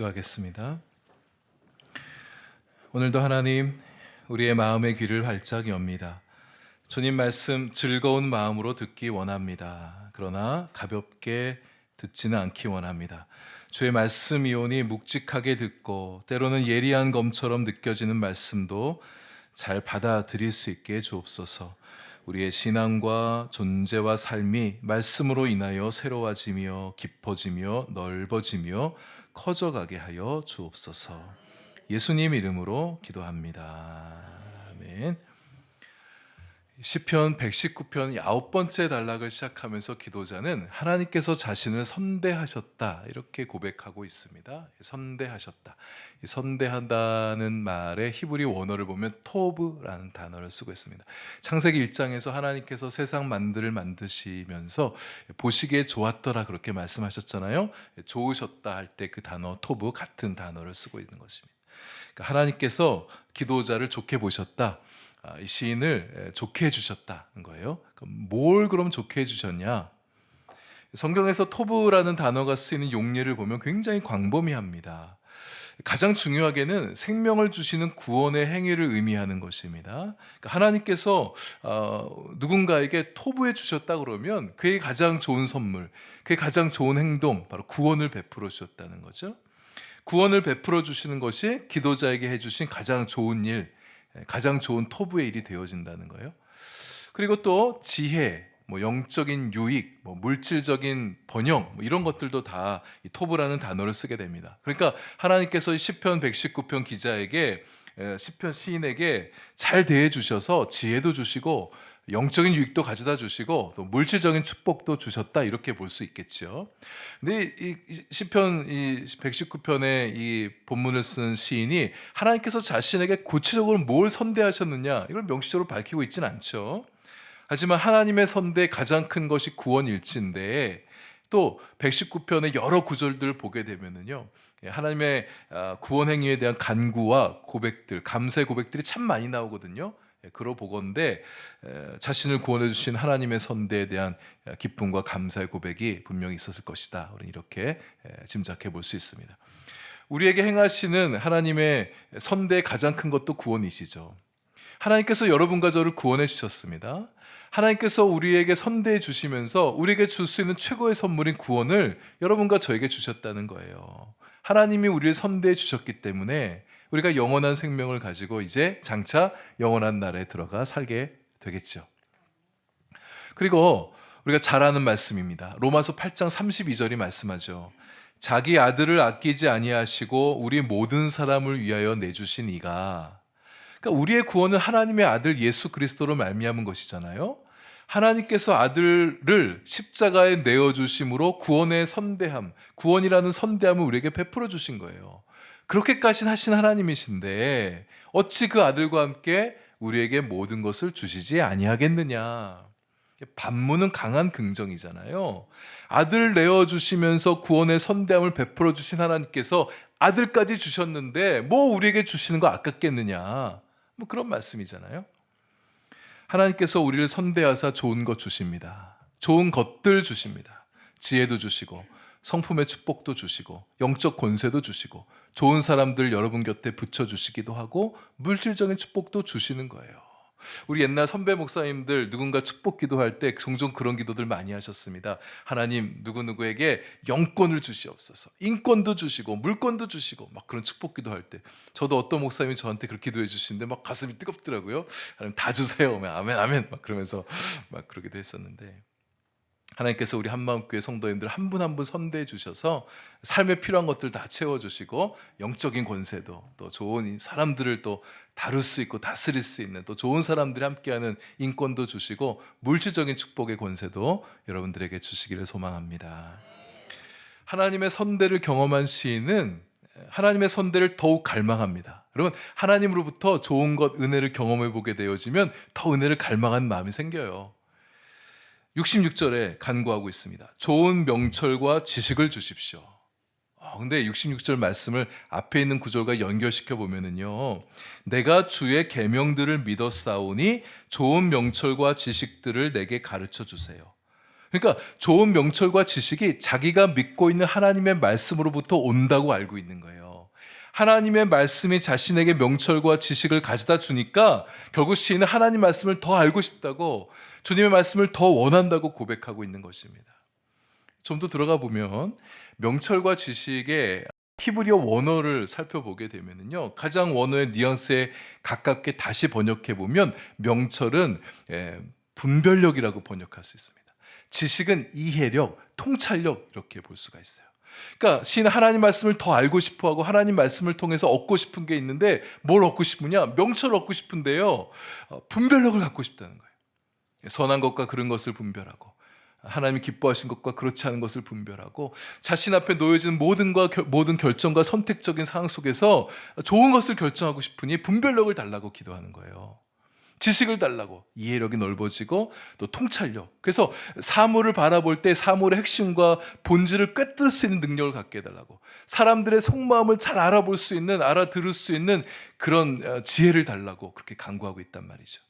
기도하겠습니다. 오늘도 하나님, 우리의 마음의 귀를 활짝 엽니다. 주님 말씀 즐거운 마음으로 듣기 원합니다. 그러나 가볍게 듣지는 않기 원합니다. 주의 말씀이오니 묵직하게 듣고 때로는 예리한 검처럼 느껴지는 말씀도 잘 받아들일 수 있게 주옵소서. 우리의 신앙과 존재와 삶이 말씀으로 인하여 새로워지며 깊어지며 넓어지며 커져가게 하여 주옵소서. 예수님 이름으로 기도합니다. 아멘. 시편 119편 9번째 단락을 시작하면서 기도자는 하나님께서 자신을 선대하셨다 이렇게 고백하고 있습니다. 선대하셨다. 이 선대한다는 말의 히브리 원어를 보면 토브라는 단어를 쓰고 있습니다. 창세기 1장에서 하나님께서 세상 만들을 만드시면서 보시기에 좋았더라 그렇게 말씀하셨잖아요. 좋으셨다 할 때 그 단어 토브 같은 단어를 쓰고 있는 것입니다. 그러니까 하나님께서 기도자를 좋게 보셨다. 이 시인을 좋게 해주셨다는 거예요. 뭘 그럼 좋게 해주셨냐? 성경에서 토브라는 단어가 쓰이는 용례를 보면 굉장히 광범위합니다. 가장 중요하게는 생명을 주시는 구원의 행위를 의미하는 것입니다. 그러니까 하나님께서 누군가에게 토부해 주셨다 그러면 그의 가장 좋은 선물, 그의 가장 좋은 행동, 바로 구원을 베풀어 주셨다는 거죠. 구원을 베풀어 주시는 것이 기도자에게 해주신 가장 좋은 일, 가장 좋은 토부의 일이 되어진다는 거예요. 그리고 또 지혜, 영적인 유익, 물질적인 번영 이런 것들도 다 이 토부라는 단어를 쓰게 됩니다. 그러니까 하나님께서 시편 119편 기자에게, 시편 시인에게 잘 대해 주셔서 지혜도 주시고 영적인 유익도 가져다 주시고 또 물질적인 축복도 주셨다 이렇게 볼 수 있겠죠. 근데 이 시편 119편의 이 본문을 쓴 시인이 하나님께서 자신에게 구체적으로 뭘 선대하셨느냐 이걸 명시적으로 밝히고 있지는 않죠. 하지만 하나님의 선대의 가장 큰 것이 구원일지인데 또 119편의 여러 구절들을 보게 되면은요, 하나님의 구원 행위에 대한 간구와 고백들, 감사의 고백들이 참 많이 나오거든요. 그러 보건대 자신을 구원해 주신 하나님의 선대에 대한 기쁨과 감사의 고백이 분명히 있었을 것이다. 우리는 이렇게 짐작해 볼 수 있습니다. 우리에게 행하시는 하나님의 선대의 가장 큰 것도 구원이시죠. 하나님께서 여러분과 저를 구원해 주셨습니다. 하나님께서 우리에게 선대해 주시면서 우리에게 줄 수 있는 최고의 선물인 구원을 여러분과 저에게 주셨다는 거예요. 하나님이 우리를 선대해 주셨기 때문에 우리가 영원한 생명을 가지고 이제 장차 영원한 나라에 들어가 살게 되겠죠. 그리고 우리가 잘 아는 말씀입니다. 로마서 8장 32절이 말씀하죠. 자기 아들을 아끼지 아니하시고 우리 모든 사람을 위하여 내주신 이가, 그러니까 우리의 구원은 하나님의 아들 예수 그리스도로 말미암은 것이잖아요. 하나님께서 아들을 십자가에 내어주심으로 구원의 선대함, 구원이라는 선대함을 우리에게 베풀어 주신 거예요. 그렇게까지 하신 하나님이신데 어찌 그 아들과 함께 우리에게 모든 것을 주시지 아니하겠느냐. 반문은 강한 긍정이잖아요. 아들 내어주시면서 구원의 선대함을 베풀어 주신 하나님께서 아들까지 주셨는데 뭐 우리에게 주시는 거 아깝겠느냐, 그런 말씀이잖아요. 하나님께서 우리를 선대하사 좋은 것 주십니다. 좋은 것들 주십니다. 지혜도 주시고 성품의 축복도 주시고 영적 권세도 주시고 좋은 사람들 여러분 곁에 붙여주시기도 하고 물질적인 축복도 주시는 거예요. 우리 옛날 선배 목사님들 누군가 축복 기도할 때 종종 그런 기도들 많이 하셨습니다. 하나님 누구누구에게 영권을 주시옵소서, 인권도 주시고 물권도 주시고 막 그런 축복 기도할 때 저도 어떤 목사님이 저한테 그렇게 기도해 주시는데 막 가슴이 뜨겁더라고요. 하나님 다 주세요. 아멘 아멘 막 그러면서 막 그러기도 했었는데, 하나님께서 우리 한마음교회 성도님들 한 분 한 분 선대해 주셔서 삶에 필요한 것들 다 채워주시고 영적인 권세도, 또 좋은 사람들을 또 다룰 수 있고 다스릴 수 있는 또 좋은 사람들이 함께하는 인권도 주시고 물질적인 축복의 권세도 여러분들에게 주시기를 소망합니다. 하나님의 선대를 경험한 시인은 하나님의 선대를 더욱 갈망합니다. 여러분, 하나님으로부터 좋은 것, 은혜를 경험해 보게 되어지면 더 은혜를 갈망하는 마음이 생겨요. 66절에 간구하고 있습니다. 좋은 명철과 지식을 주십시오. 근데 66절 말씀을 앞에 있는 구절과 연결시켜 보면은요, 내가 주의 계명들을 믿었사오니 좋은 명철과 지식들을 내게 가르쳐 주세요. 그러니까 좋은 명철과 지식이 자기가 믿고 있는 하나님의 말씀으로부터 온다고 알고 있는 거예요. 하나님의 말씀이 자신에게 명철과 지식을 가져다 주니까 결국 시인은 하나님 말씀을 더 알고 싶다고, 주님의 말씀을 더 원한다고 고백하고 있는 것입니다. 좀 더 들어가 보면 명철과 지식의 히브리어 원어를 살펴보게 되면요, 가장 원어의 뉘앙스에 가깝게 다시 번역해 보면 명철은 분별력이라고 번역할 수 있습니다. 지식은 이해력, 통찰력, 이렇게 볼 수가 있어요. 그러니까 시인은 하나님 말씀을 더 알고 싶어하고 하나님 말씀을 통해서 얻고 싶은 게 있는데, 뭘 얻고 싶으냐? 명철을 얻고 싶은데요, 분별력을 갖고 싶다는 거예요. 선한 것과 그런 것을 분별하고, 하나님이 기뻐하신 것과 그렇지 않은 것을 분별하고, 자신 앞에 놓여진 모든 결정과 선택적인 상황 속에서 좋은 것을 결정하고 싶으니 분별력을 달라고 기도하는 거예요. 지식을 달라고, 이해력이 넓어지고 또 통찰력. 그래서 사물을 바라볼 때 사물의 핵심과 본질을 꿰뚫을 수 있는 능력을 갖게 해달라고, 사람들의 속마음을 잘 알아볼 수 있는, 알아들을 수 있는 그런 지혜를 달라고 그렇게 간구하고 있단 말이죠.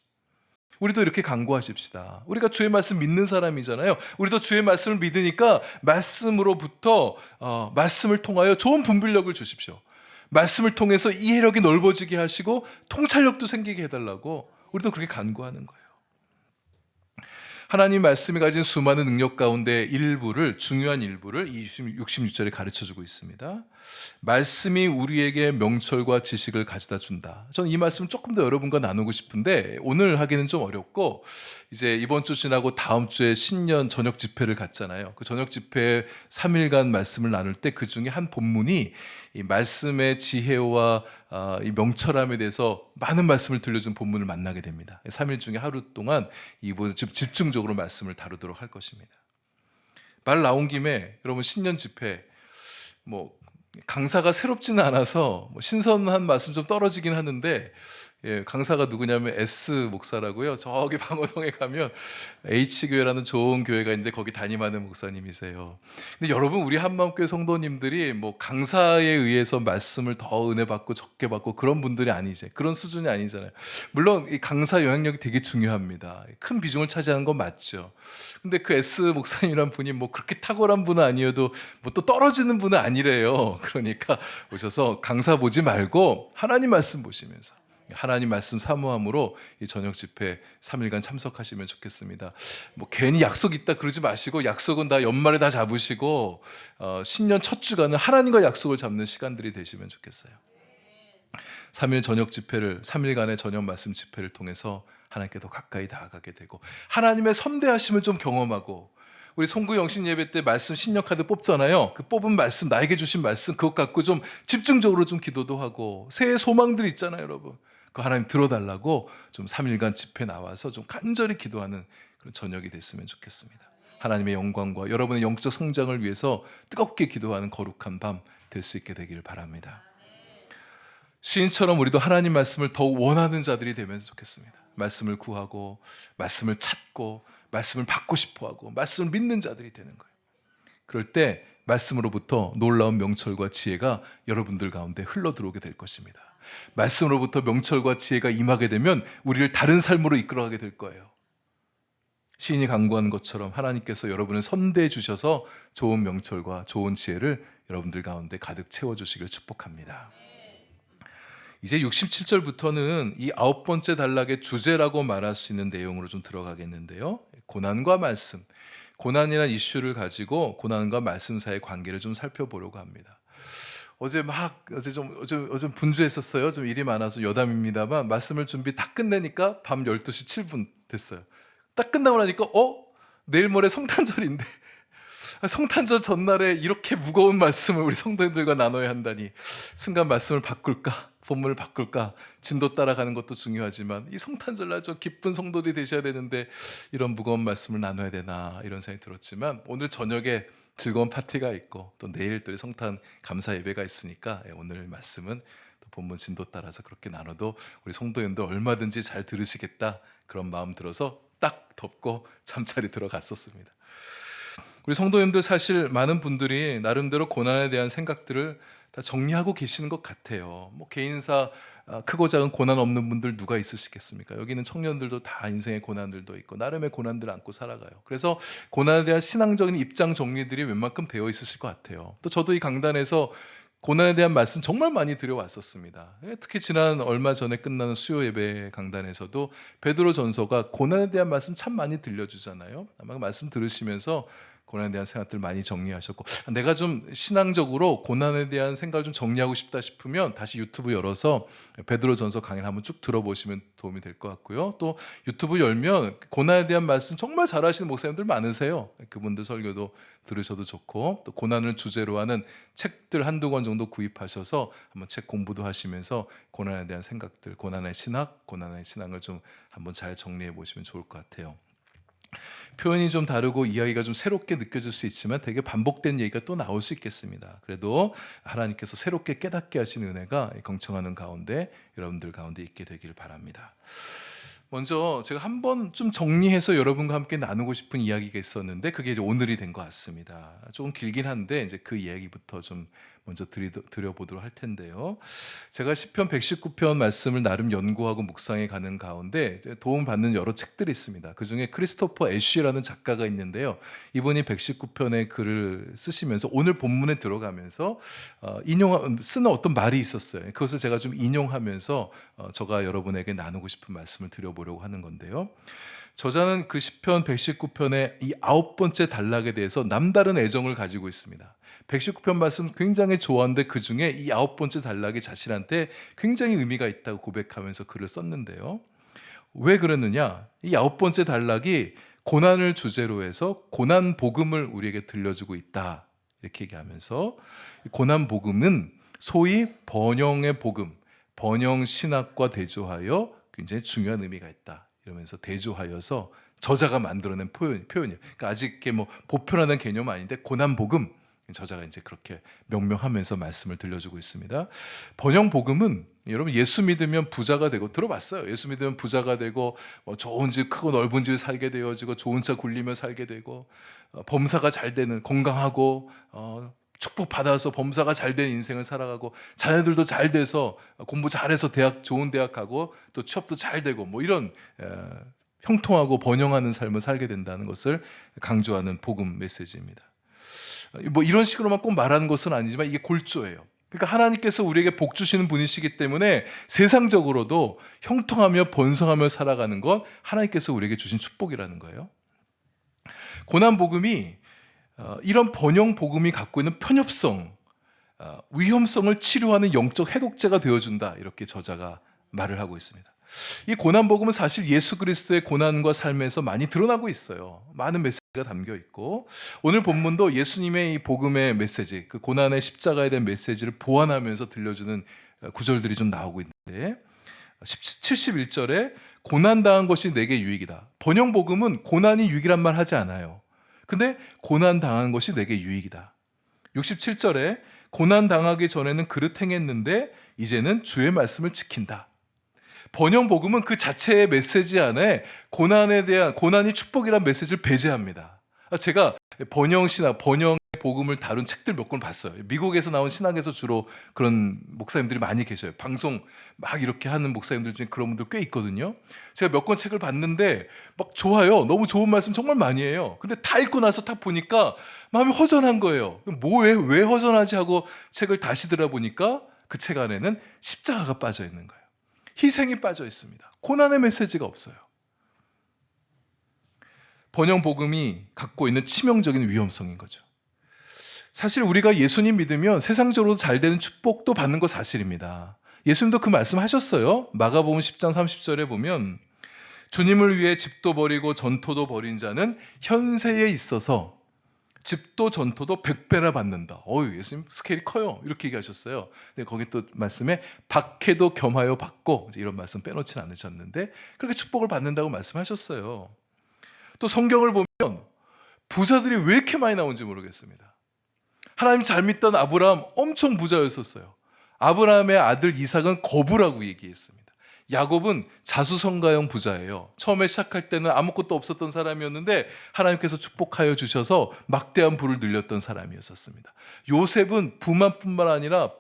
우리도 이렇게 간구하십시다. 우리가 주의 말씀 믿는 사람이잖아요. 우리도 주의 말씀을 믿으니까 말씀으로부터 말씀을 통하여 좋은 분별력을 주십시오. 말씀을 통해서 이해력이 넓어지게 하시고 통찰력도 생기게 해달라고 우리도 그렇게 간구하는 거예요. 하나님 말씀이 가진 수많은 능력 가운데 중요한 일부를 66절에 가르쳐주고 있습니다. 말씀이 우리에게 명철과 지식을 가져다 준다. 저는 이 말씀 조금 더 여러분과 나누고 싶은데 오늘 하기는 좀 어렵고, 이제 이번 주 지나고 다음 주에 신년 저녁 집회를 갖잖아요. 그 저녁 집회 3일간 말씀을 나눌 때 그 중에 한 본문이 이 말씀의 지혜와 이 명철함에 대해서 많은 말씀을 들려준 본문을 만나게 됩니다. 3일 중에 하루 동안 이번 집중적으로 말씀을 다루도록 할 것입니다. 말 나온 김에 여러분, 신년 집회 강사가 새롭지는 않아서 신선한 맛은 좀 떨어지긴 하는데, 강사가 누구냐면 S 목사라고요. 저기 방어동에 가면 H교회라는 좋은 교회가 있는데 거기 담임하는 목사님이세요. 근데 여러분, 우리 한마음교회 성도님들이 강사에 의해서 말씀을 더 은혜 받고 적게 받고 그런 분들이 아니지, 그런 수준이 아니잖아요. 물론 이 강사 영향력이 되게 중요합니다. 큰 비중을 차지하는 건 맞죠. 근데 그 S 목사님이란 분이 그렇게 탁월한 분은 아니어도 또 떨어지는 분은 아니래요. 그러니까 오셔서 강사 보지 말고 하나님 말씀 보시면서 하나님 말씀 사모함으로 이 저녁 집회 3일간 참석하시면 좋겠습니다. 괜히 약속 있다 그러지 마시고, 약속은 다 연말에 다 잡으시고 신년 첫 주간은 하나님과 약속을 잡는 시간들이 되시면 좋겠어요. 3일 저녁 집회를, 3일간의 저녁 말씀 집회를 통해서 하나님께 더 가까이 다가가게 되고, 하나님의 선대하심을 좀 경험하고, 우리 송구 영신 예배 때 말씀 신년 카드 뽑잖아요. 그 뽑은 말씀, 나에게 주신 말씀, 그것 갖고 좀 집중적으로 좀 기도도 하고, 새해 소망들이 있잖아요, 여러분. 그 하나님 들어달라고 좀 3일간 집회 나와서 좀 간절히 기도하는 그런 저녁이 됐으면 좋겠습니다. 하나님의 영광과 여러분의 영적 성장을 위해서 뜨겁게 기도하는 거룩한 밤 될 수 있게 되기를 바랍니다. 시인처럼 우리도 하나님 말씀을 더욱 원하는 자들이 되면 좋겠습니다. 말씀을 구하고, 말씀을 찾고, 말씀을 받고 싶어하고, 말씀을 믿는 자들이 되는 거예요. 그럴 때 말씀으로부터 놀라운 명철과 지혜가 여러분들 가운데 흘러 들어오게 될 것입니다. 말씀으로부터 명철과 지혜가 임하게 되면 우리를 다른 삶으로 이끌어가게 될 거예요. 시인이 간구하는 것처럼 하나님께서 여러분을 선대해 주셔서 좋은 명철과 좋은 지혜를 여러분들 가운데 가득 채워주시길 축복합니다. 이제 67절부터는 이 9번째 단락의 주제라고 말할 수 있는 내용으로 좀 들어가겠는데요. 고난과 말씀, 고난이라는 이슈를 가지고 고난과 말씀 사이의 관계를 좀 살펴보려고 합니다. 어제 좀 분주했었어요. 좀 일이 많아서 여담입니다만, 말씀을 준비 다 끝내니까 밤 12시 7분 됐어요. 딱 끝나고 나니까 내일 모레 성탄절인데 성탄절 전날에 이렇게 무거운 말씀을 우리 성도님들과 나눠야 한다니, 순간 말씀을 바꿀까, 본문을 바꿀까, 진도 따라가는 것도 중요하지만 이 성탄절날 저 기쁜 성도들이 되셔야 되는데 이런 무거운 말씀을 나눠야 되나, 이런 생각이 들었지만, 오늘 저녁에 즐거운 파티가 있고 또 내일 또 성탄 감사 예배가 있으니까 오늘 말씀은 또 본문 진도 따라서 그렇게 나눠도 우리 성도님들 얼마든지 잘 들으시겠다, 그런 마음 들어서 딱 덮고 잠자리 들어갔었습니다. 우리 성도님들, 사실 많은 분들이 나름대로 고난에 대한 생각들을 다 정리하고 계시는 것 같아요. 뭐 개인사 크고 작은 고난 없는 분들 누가 있으시겠습니까? 여기는 청년들도 다 인생의 고난들도 있고 나름의 고난들을 안고 살아가요. 그래서 고난에 대한 신앙적인 입장 정리들이 웬만큼 되어 있으실 것 같아요. 또 저도 이 강단에서 고난에 대한 말씀 정말 많이 드려왔었습니다. 특히 지난 얼마 전에 끝나는 수요 예배 강단에서도 베드로 전서가 고난에 대한 말씀 참 많이 들려주잖아요. 아마 그 말씀 들으시면서 고난에 대한 생각들 많이 정리하셨고, 내가 좀 신앙적으로 고난에 대한 생각을 좀 정리하고 싶다 싶으면 다시 유튜브 열어서 베드로 전서 강의를 한번 쭉 들어보시면 도움이 될 것 같고요. 또 유튜브 열면 고난에 대한 말씀 정말 잘하시는 목사님들 많으세요. 그분들 설교도 들으셔도 좋고, 또 고난을 주제로 하는 책들 한두 권 정도 구입하셔서 한번 책 공부도 하시면서 고난에 대한 생각들, 고난의 신앙을 좀 한번 잘 정리해 보시면 좋을 것 같아요. 표현이 좀 다르고 이야기가 좀 새롭게 느껴질 수 있지만 되게 반복된 얘기가 또 나올 수 있겠습니다. 그래도 하나님께서 새롭게 깨닫게 하시는 은혜가 경청하는 가운데 여러분들 가운데 있게 되기를 바랍니다. 먼저 제가 한번 좀 정리해서 여러분과 함께 나누고 싶은 이야기가 있었는데 그게 이제 오늘이 된 것 같습니다. 조금 길긴 한데 이제 그 이야기부터 좀 먼저 드려보도록 할 텐데요. 제가 시편 119편 말씀을 나름 연구하고 묵상해 가는 가운데 도움받는 여러 책들이 있습니다. 그중에 크리스토퍼 애쉬라는 작가가 있는데요. 이분이 119편의 글을 쓰시면서 오늘 본문에 들어가면서 쓰는 어떤 말이 있었어요. 그것을 제가 좀 인용하면서 제가 여러분에게 나누고 싶은 말씀을 드려보려고 하는 건데요. 저자는 그 시편 119편의 이 9번째 단락에 대해서 남다른 애정을 가지고 있습니다. 119편 말씀 굉장히 좋아하는데 그 중에 이 9번째 단락이 자신한테 굉장히 의미가 있다고 고백하면서 글을 썼는데요. 왜 그랬느냐? 이 9번째 단락이 고난을 주제로 해서 고난 복음을 우리에게 들려주고 있다. 이렇게 얘기하면서 고난 복음은 소위 번영의 복음, 번영 신학과 대조하여 굉장히 중요한 의미가 있다. 이러면서 대조하여서 저자가 만들어낸 표현이에요. 그러니까 아직 이렇게 뭐 보편화된 개념은 아닌데 고난 복음, 저자가 이제 그렇게 명명하면서 말씀을 들려주고 있습니다. 번영 복음은 여러분 예수 믿으면 부자가 되고 들어봤어요. 예수 믿으면 부자가 되고 좋은 집 크고 넓은 집에 살게 되어지고 좋은 차 굴리며 살게 되고 범사가 잘 되는 건강하고 축복 받아서 범사가 잘 되는 인생을 살아가고 자녀들도 잘 돼서 공부 잘해서 좋은 대학 가고 또 취업도 잘 되고 뭐 이런 형통하고 번영하는 삶을 살게 된다는 것을 강조하는 복음 메시지입니다. 뭐 이런 식으로만 꼭 말하는 것은 아니지만 이게 골조예요. 그러니까 하나님께서 우리에게 복 주시는 분이시기 때문에 세상적으로도 형통하며 번성하며 살아가는 건 하나님께서 우리에게 주신 축복이라는 거예요. 고난 복음이 이런 번영 복음이 갖고 있는 편협성, 위험성을 치료하는 영적 해독제가 되어준다. 이렇게 저자가 말을 하고 있습니다. 이 고난 복음은 사실 예수 그리스도의 고난과 삶에서 많이 드러나고 있어요. 많은 메시지가 담겨 있고 오늘 본문도 예수님의 이 복음의 메시지, 그 고난의 십자가에 대한 메시지를 보완하면서 들려주는 구절들이 좀 나오고 있는데 71절에 고난당한 것이 내게 유익이다. 번영 복음은 고난이 유익이란 말 하지 않아요. 근데 고난당한 것이 내게 유익이다. 67절에 고난당하기 전에는 그릇 행했는데 이제는 주의 말씀을 지킨다. 번영 복음은 그 자체의 메시지 안에 고난이 축복이라는 메시지를 배제합니다. 제가 번영 신학, 번영의 복음을 다룬 책들 몇 권 봤어요. 미국에서 나온 신학에서 주로 그런 목사님들이 많이 계셔요. 방송 막 이렇게 하는 목사님들 중에 그런 분들 꽤 있거든요. 제가 몇 권 책을 봤는데 막 좋아요. 너무 좋은 말씀 정말 많이 해요. 근데 다 읽고 나서 딱 보니까 마음이 허전한 거예요. 왜 허전하지 하고 책을 다시 들어보니까 그 책 안에는 십자가가 빠져 있는 거예요. 희생이 빠져 있습니다. 고난의 메시지가 없어요. 번영 복음이 갖고 있는 치명적인 위험성인 거죠. 사실 우리가 예수님 믿으면 세상적으로 잘 되는 축복도 받는 거 사실입니다. 예수님도 그 말씀하셨어요. 마가복음 10장 30절에 보면 주님을 위해 집도 버리고 전토도 버린 자는 현세에 있어서 집도 전토도 100배나 받는다. 예수님 스케일이 커요. 이렇게 얘기하셨어요. 근데 거기 또 말씀에 박해도 겸하여 받고 이런 말씀 빼놓지는 않으셨는데 그렇게 축복을 받는다고 말씀하셨어요. 또 성경을 보면 부자들이 왜 이렇게 많이 나온지 모르겠습니다. 하나님 잘 믿던 아브라함 엄청 부자였었어요. 아브라함의 아들 이삭은 거부라고 얘기했습니다. 야곱은 자수성가형 부자예요. 처음에 시작할 때는 아무것도 없었던 사람이었는데 하나님께서 축복하여 주셔서 막대한 부를 늘렸던 사람이었습니다. 요셉은 부뿐만 아니라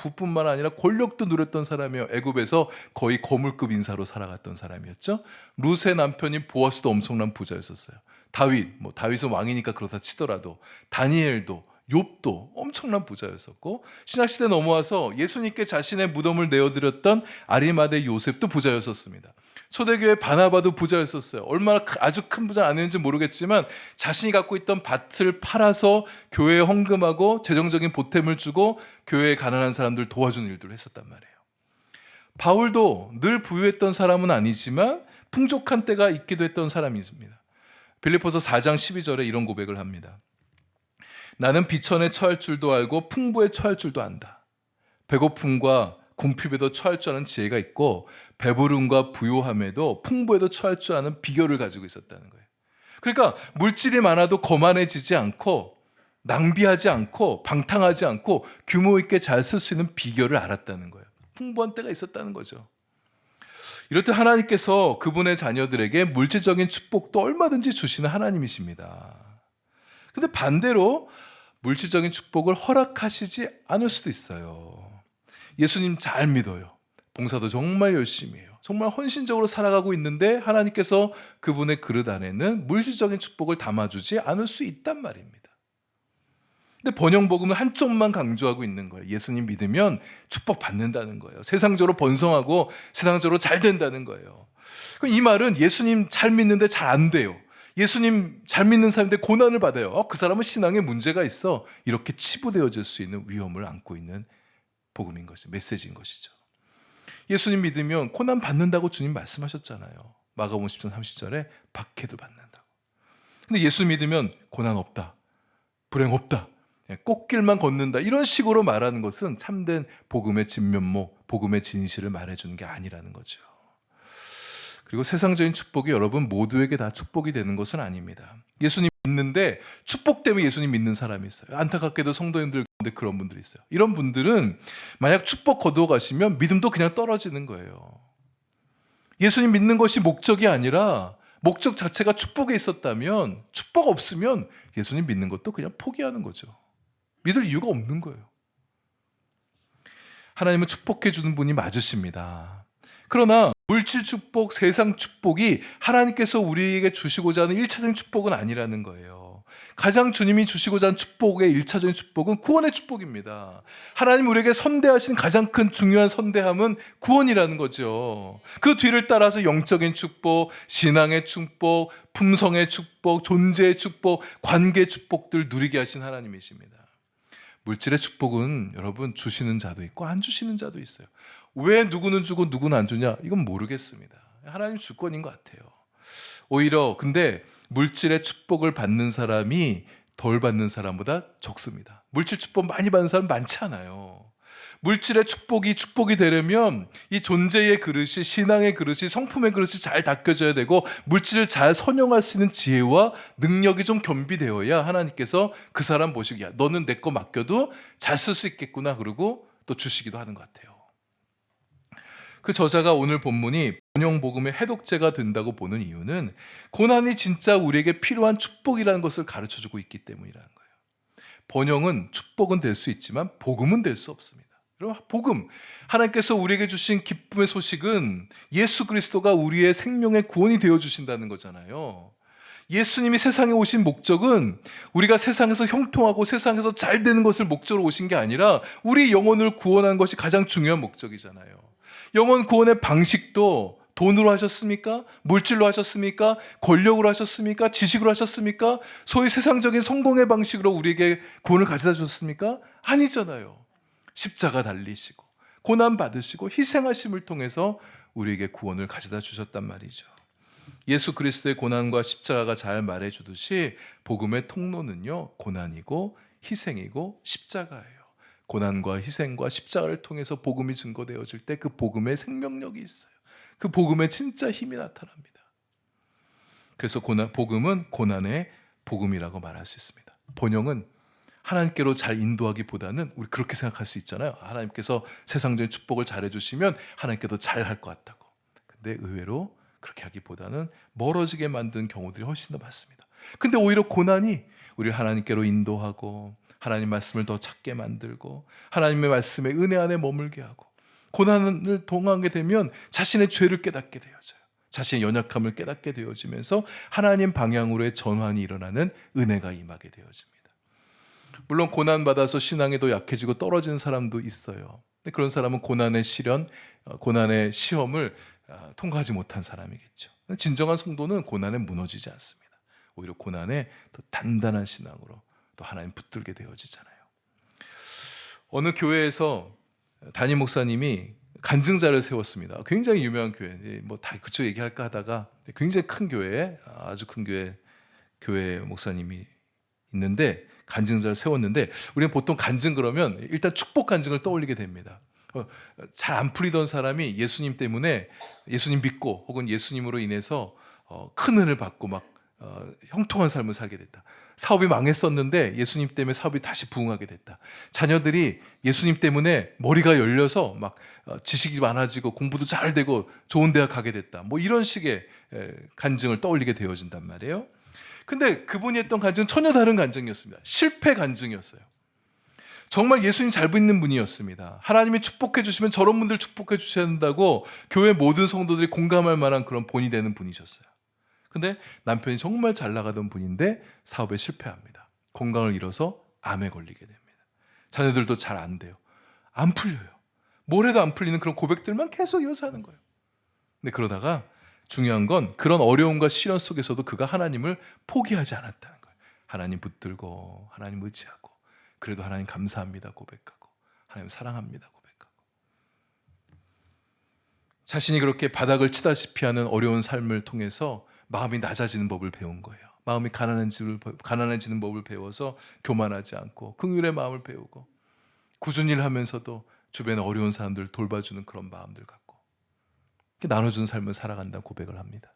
권력도 누렸던 사람이에요. 애굽에서 거의 거물급 인사로 살아갔던 사람이었죠. 룻의 남편인 보아스도 엄청난 부자였었어요. 다윗은 왕이니까 그렇다 치더라도 다니엘도 욥도 엄청난 부자였었고, 신약시대 넘어와서 예수님께 자신의 무덤을 내어드렸던 아리마대 요셉도 부자였었습니다. 초대교회 바나바도 부자였었어요. 얼마나 아주 큰 부자 아닌지 모르겠지만 자신이 갖고 있던 밭을 팔아서 교회에 헌금하고 재정적인 보탬을 주고 교회에 가난한 사람들 도와주는 일들을 했었단 말이에요. 바울도 늘 부유했던 사람은 아니지만 풍족한 때가 있기도 했던 사람이 있습니다. 빌립보서 4장 12절에 이런 고백을 합니다. 나는 비천에 처할 줄도 알고 풍부에 처할 줄도 안다. 배고픔과 궁핍에도 처할 줄 아는 지혜가 있고 배부름과 부요함에도 풍부에도 처할 줄 아는 비결을 가지고 있었다는 거예요. 그러니까 물질이 많아도 거만해지지 않고 낭비하지 않고 방탕하지 않고 규모 있게 잘 쓸 수 있는 비결을 알았다는 거예요. 풍부한 때가 있었다는 거죠. 이럴 때 하나님께서 그분의 자녀들에게 물질적인 축복도 얼마든지 주시는 하나님이십니다. 근데 반대로 물질적인 축복을 허락하시지 않을 수도 있어요. 예수님 잘 믿어요. 봉사도 정말 열심히 해요. 정말 헌신적으로 살아가고 있는데 하나님께서 그분의 그릇 안에는 물질적인 축복을 담아주지 않을 수 있단 말입니다. 근데 번영복음은 한쪽만 강조하고 있는 거예요. 예수님 믿으면 축복 받는다는 거예요. 세상적으로 번성하고 세상적으로 잘 된다는 거예요. 그럼 이 말은 예수님 잘 믿는데 잘 안 돼요. 예수님 잘 믿는 사람인데 고난을 받아요. 그 사람은 신앙에 문제가 있어. 이렇게 치부되어질 수 있는 위험을 안고 있는 복음인 것이죠. 메시지인 것이죠. 예수님 믿으면 고난 받는다고 주님 말씀하셨잖아요. 마가복음 10장 30절에 박해도 받는다고. 근데 예수 믿으면 고난 없다. 불행 없다. 꽃길만 걷는다. 이런 식으로 말하는 것은 참된 복음의 진면모, 복음의 진실을 말해주는 게 아니라는 거죠. 그리고 세상적인 축복이 여러분 모두에게 다 축복이 되는 것은 아닙니다. 예수님 믿는데 축복 때문에 예수님 믿는 사람이 있어요. 안타깝게도 성도님들 가운데 그런 분들이 있어요. 이런 분들은 만약 축복 거두어 가시면 믿음도 그냥 떨어지는 거예요. 예수님 믿는 것이 목적이 아니라 목적 자체가 축복에 있었다면, 축복 없으면 예수님 믿는 것도 그냥 포기하는 거죠. 믿을 이유가 없는 거예요. 하나님은 축복해 주는 분이 맞으십니다. 그러나 물질 축복, 세상 축복이 하나님께서 우리에게 주시고자 하는 1차적인 축복은 아니라는 거예요. 가장 주님이 주시고자 하는 축복의 1차적인 축복은 구원의 축복입니다. 하나님 우리에게 선대하신 가장 큰 중요한 선대함은 구원이라는 거죠. 그 뒤를 따라서 영적인 축복, 신앙의 축복, 품성의 축복, 존재의 축복, 관계의 축복들 누리게 하신 하나님이십니다. 물질의 축복은 여러분 주시는 자도 있고 안 주시는 자도 있어요. 왜 누구는 주고 누구는 안 주냐? 이건 모르겠습니다. 하나님 주권인 것 같아요. 오히려 근데 물질의 축복을 받는 사람이 덜 받는 사람보다 적습니다. 물질 축복 많이 받는 사람 많지 않아요. 물질의 축복이 되려면 이 존재의 그릇이, 신앙의 그릇이, 성품의 그릇이 잘 닦여져야 되고 물질을 잘 선용할 수 있는 지혜와 능력이 좀 겸비되어야 하나님께서 그 사람 보시고 야 너는 내 거 맡겨도 잘 쓸 수 있겠구나 그러고 또 주시기도 하는 것 같아요. 그 저자가 오늘 본문이 번영복음의 해독제가 된다고 보는 이유는 고난이 진짜 우리에게 필요한 축복이라는 것을 가르쳐주고 있기 때문이라는 거예요. 번영은 축복은 될 수 있지만 복음은 될 수 없습니다. 복음, 하나님께서 우리에게 주신 기쁨의 소식은 예수 그리스도가 우리의 생명의 구원이 되어주신다는 거잖아요. 예수님이 세상에 오신 목적은 우리가 세상에서 형통하고 세상에서 잘 되는 것을 목적으로 오신 게 아니라 우리 영혼을 구원하는 것이 가장 중요한 목적이잖아요. 영혼 구원의 방식도 돈으로 하셨습니까? 물질로 하셨습니까? 권력으로 하셨습니까? 지식으로 하셨습니까? 소위 세상적인 성공의 방식으로 우리에게 구원을 가져다 주셨습니까? 아니잖아요. 십자가 달리시고 고난 받으시고 희생하심을 통해서 우리에게 구원을 가져다 주셨단 말이죠. 예수 그리스도의 고난과 십자가가 잘 말해주듯이 복음의 통로는요 고난이고 희생이고 십자가예요. 고난과 희생과 십자가를 통해서 복음이 증거되어질 때 그 복음의 생명력이 있어요. 그 복음의 진짜 힘이 나타납니다. 그래서 복음은 고난의 복음이라고 말할 수 있습니다. 번영은 하나님께로 잘 인도하기보다는 우리 그렇게 생각할 수 있잖아요. 하나님께서 세상적인 축복을 잘해주시면 하나님께도 잘 할 것 같다고. 근데 의외로 그렇게 하기보다는 멀어지게 만든 경우들이 훨씬 더 많습니다. 근데 오히려 고난이 우리를 하나님께로 인도하고 하나님 말씀을 더 찾게 만들고 하나님의 말씀에 은혜 안에 머물게 하고, 고난을 동하게 되면 자신의 죄를 깨닫게 되어져요. 자신의 연약함을 깨닫게 되어지면서 하나님 방향으로의 전환이 일어나는 은혜가 임하게 되어집니다. 물론 고난받아서 신앙에도 약해지고 떨어지는 사람도 있어요. 근데 그런 사람은 고난의 시련, 고난의 시험을 통과하지 못한 사람이겠죠. 진정한 성도는 고난에 무너지지 않습니다. 오히려 고난에 더 단단한 신앙으로 또 하나님 붙들게 되어지잖아요. 어느 교회에서 담임 목사님이 간증자를 세웠습니다. 굉장히 유명한 교회, 뭐 다 그쪽 얘기할까 하다가 굉장히 큰 교회에, 아주 큰 교회 목사님이 있는데 간증자를 세웠는데, 우리는 보통 간증 그러면 일단 축복 간증을 떠올리게 됩니다. 잘 안 풀리던 사람이 예수님 때문에, 예수님 믿고 혹은 예수님으로 인해서 큰 은혜를 받고 막 형통한 삶을 살게 됐다. 사업이 망했었는데 예수님 때문에 사업이 다시 부흥하게 됐다. 자녀들이 예수님 때문에 머리가 열려서 막 지식이 많아지고 공부도 잘 되고 좋은 대학 가게 됐다. 뭐 이런 식의 간증을 떠올리게 되어진단 말이에요. 근데 그분이 했던 간증은 전혀 다른 간증이었습니다. 실패 간증이었어요. 정말 예수님 잘 믿는 분이었습니다. 하나님이 축복해 주시면 저런 분들 축복해 주셔야 된다고 교회 모든 성도들이 공감할 만한 그런 본이 되는 분이셨어요. 근데 남편이 정말 잘 나가던 분인데 사업에 실패합니다. 건강을 잃어서 암에 걸리게 됩니다. 자녀들도 잘 안 돼요. 안 풀려요. 뭘 해도 안 풀리는 그런 고백들만 계속 이어서 하는 거예요. 근데 그러다가 중요한 건 그런 어려움과 시련 속에서도 그가 하나님을 포기하지 않았다는 거예요. 하나님 붙들고 하나님 의지하고, 그래도 하나님 감사합니다 고백하고, 하나님 사랑합니다 고백하고, 자신이 그렇게 바닥을 치다시피 하는 어려운 삶을 통해서 마음이 낮아지는 법을 배운 거예요. 마음이 가난해지는 법을 배워서 교만하지 않고 긍휼의 마음을 배우고, 굳은 일 하면서도 주변에 어려운 사람들 돌봐주는 그런 마음들 갖고 나눠주는 삶을 살아간다는 고백을 합니다.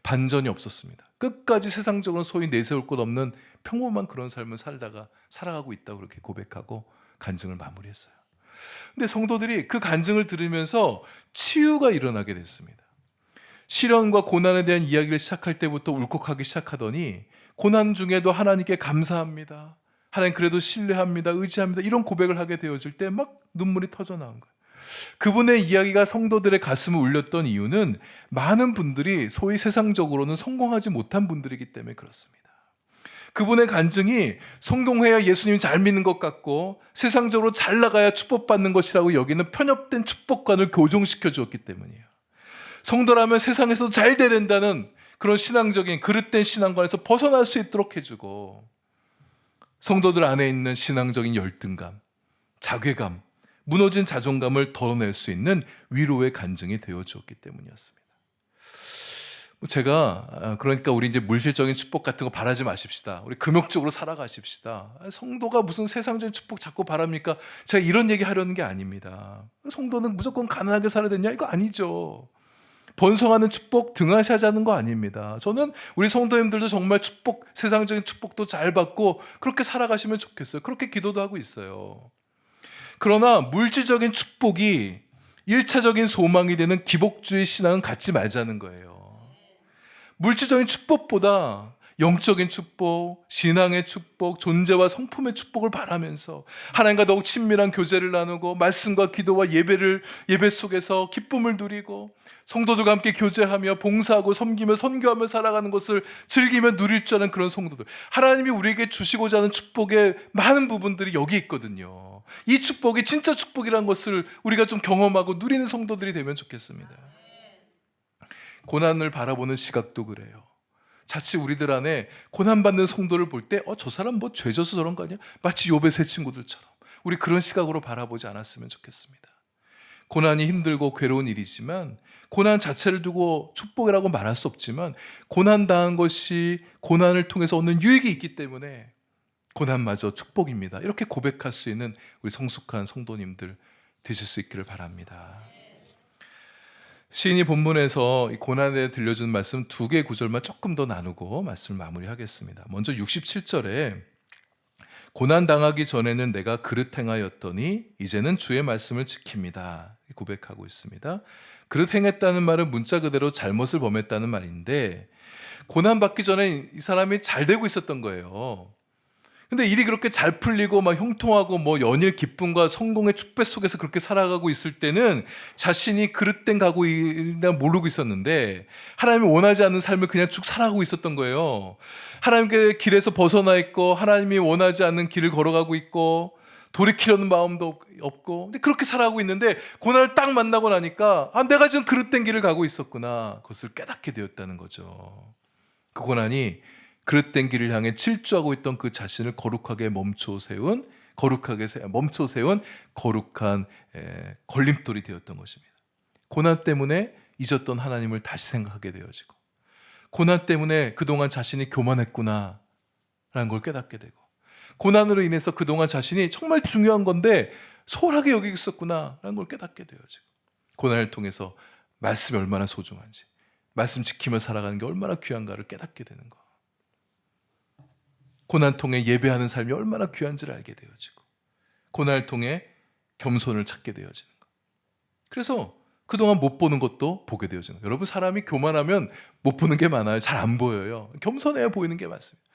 반전이 없었습니다. 끝까지 세상적으로 소위 내세울 것 없는 평범한 그런 삶을 살아가고 있다고 그렇게 고백하고 간증을 마무리했어요. 근데 성도들이 그 간증을 들으면서 치유가 일어나게 됐습니다. 시련과 고난에 대한 이야기를 시작할 때부터 울컥하기 시작하더니 고난 중에도 하나님께 감사합니다, 하나님 그래도 신뢰합니다, 의지합니다, 이런 고백을 하게 되어질 때 막 눈물이 터져 나온 거예요. 그분의 이야기가 성도들의 가슴을 울렸던 이유는 많은 분들이 소위 세상적으로는 성공하지 못한 분들이기 때문에 그렇습니다. 그분의 간증이 성공해야 예수님 잘 믿는 것 같고 세상적으로 잘 나가야 축복받는 것이라고 여기는 편협된 축복관을 교정시켜 주었기 때문이에요. 성도라면 세상에서도 잘 돼야 된다는 그런 신앙적인 그릇된 신앙관에서 벗어날 수 있도록 해주고, 성도들 안에 있는 신앙적인 열등감, 자괴감, 무너진 자존감을 덜어낼 수 있는 위로의 간증이 되어주었기 때문이었습니다. 제가 그러니까 우리 이제 물질적인 축복 같은 거 바라지 마십시다. 우리 금욕적으로 살아가십시다. 성도가 무슨 세상적인 축복 자꾸 바랍니까? 제가 이런 얘기 하려는 게 아닙니다. 성도는 무조건 가난하게 살아야 되냐? 이거 아니죠. 번성하는 축복 등하시하자는 거 아닙니다. 저는 우리 성도님들도 정말 축복, 세상적인 축복도 잘 받고 그렇게 살아가시면 좋겠어요. 그렇게 기도도 하고 있어요. 그러나 물질적인 축복이 1차적인 소망이 되는 기복주의 신앙은 갖지 말자는 거예요. 물질적인 축복보다 영적인 축복, 신앙의 축복, 존재와 성품의 축복을 바라면서 하나님과 더욱 친밀한 교제를 나누고 말씀과 기도와 예배 속에서 기쁨을 누리고 성도들과 함께 교제하며 봉사하고 섬기며 선교하며 살아가는 것을 즐기며 누릴 줄 아는 그런 성도들, 하나님이 우리에게 주시고자 하는 축복의 많은 부분들이 여기 있거든요. 이 축복이 진짜 축복이라는 것을 우리가 좀 경험하고 누리는 성도들이 되면 좋겠습니다. 고난을 바라보는 시각도 그래요. 자칫 우리들 안에 고난받는 성도를 볼 때 저 사람 뭐 죄져서 저런 거 아니야? 마치 욥의 세 친구들처럼 우리 그런 시각으로 바라보지 않았으면 좋겠습니다. 고난이 힘들고 괴로운 일이지만 고난 자체를 두고 축복이라고 말할 수 없지만 고난당한 것이 고난을 통해서 얻는 유익이 있기 때문에 고난마저 축복입니다. 이렇게 고백할 수 있는 우리 성숙한 성도님들 되실 수 있기를 바랍니다. 시인이 본문에서 이 고난에 대해 들려준 말씀 2개 구절만 조금 더 나누고 말씀을 마무리하겠습니다. 먼저 67절에 고난 당하기 전에는 내가 그릇 행하였더니 이제는 주의 말씀을 지킵니다. 고백하고 있습니다. 그릇 행했다는 말은 문자 그대로 잘못을 범했다는 말인데 고난받기 전에 이 사람이 잘 되고 있었던 거예요. 근데 일이 그렇게 잘 풀리고 막 형통하고 뭐 연일 기쁨과 성공의 축배 속에서 그렇게 살아가고 있을 때는 자신이 그릇된 가구이나 모르고 있었는데 하나님이 원하지 않는 삶을 그냥 쭉 살아가고 있었던 거예요. 하나님께 길에서 벗어나 있고 하나님이 원하지 않는 길을 걸어가고 있고 돌이키려는 마음도 없고 근데 그렇게 살아가고 있는데 고난을 딱 만나고 나니까 내가 지금 그릇된 길을 가고 있었구나. 그것을 깨닫게 되었다는 거죠. 그 고난이 그릇된 길을 향해 질주하고 있던 그 자신을 거룩하게 멈춰 세운 거룩한 걸림돌이 되었던 것입니다. 고난 때문에 잊었던 하나님을 다시 생각하게 되어지고 고난 때문에 그동안 자신이 교만했구나 라는 걸 깨닫게 되고 고난으로 인해서 그동안 자신이 정말 중요한 건데 소홀하게 여기고 있었구나 라는 걸 깨닫게 되어지고 고난을 통해서 말씀이 얼마나 소중한지 말씀 지키며 살아가는 게 얼마나 귀한가를 깨닫게 되는 거. 고난 통해 예배하는 삶이 얼마나 귀한지를 알게 되어지고 고난을 통해 겸손을 찾게 되어지는 거. 그래서 그동안 못 보는 것도 보게 되어지는 거. 여러분 사람이 교만하면 못 보는 게 많아요. 잘 안 보여요. 겸손해야 보이는 게 많습니다.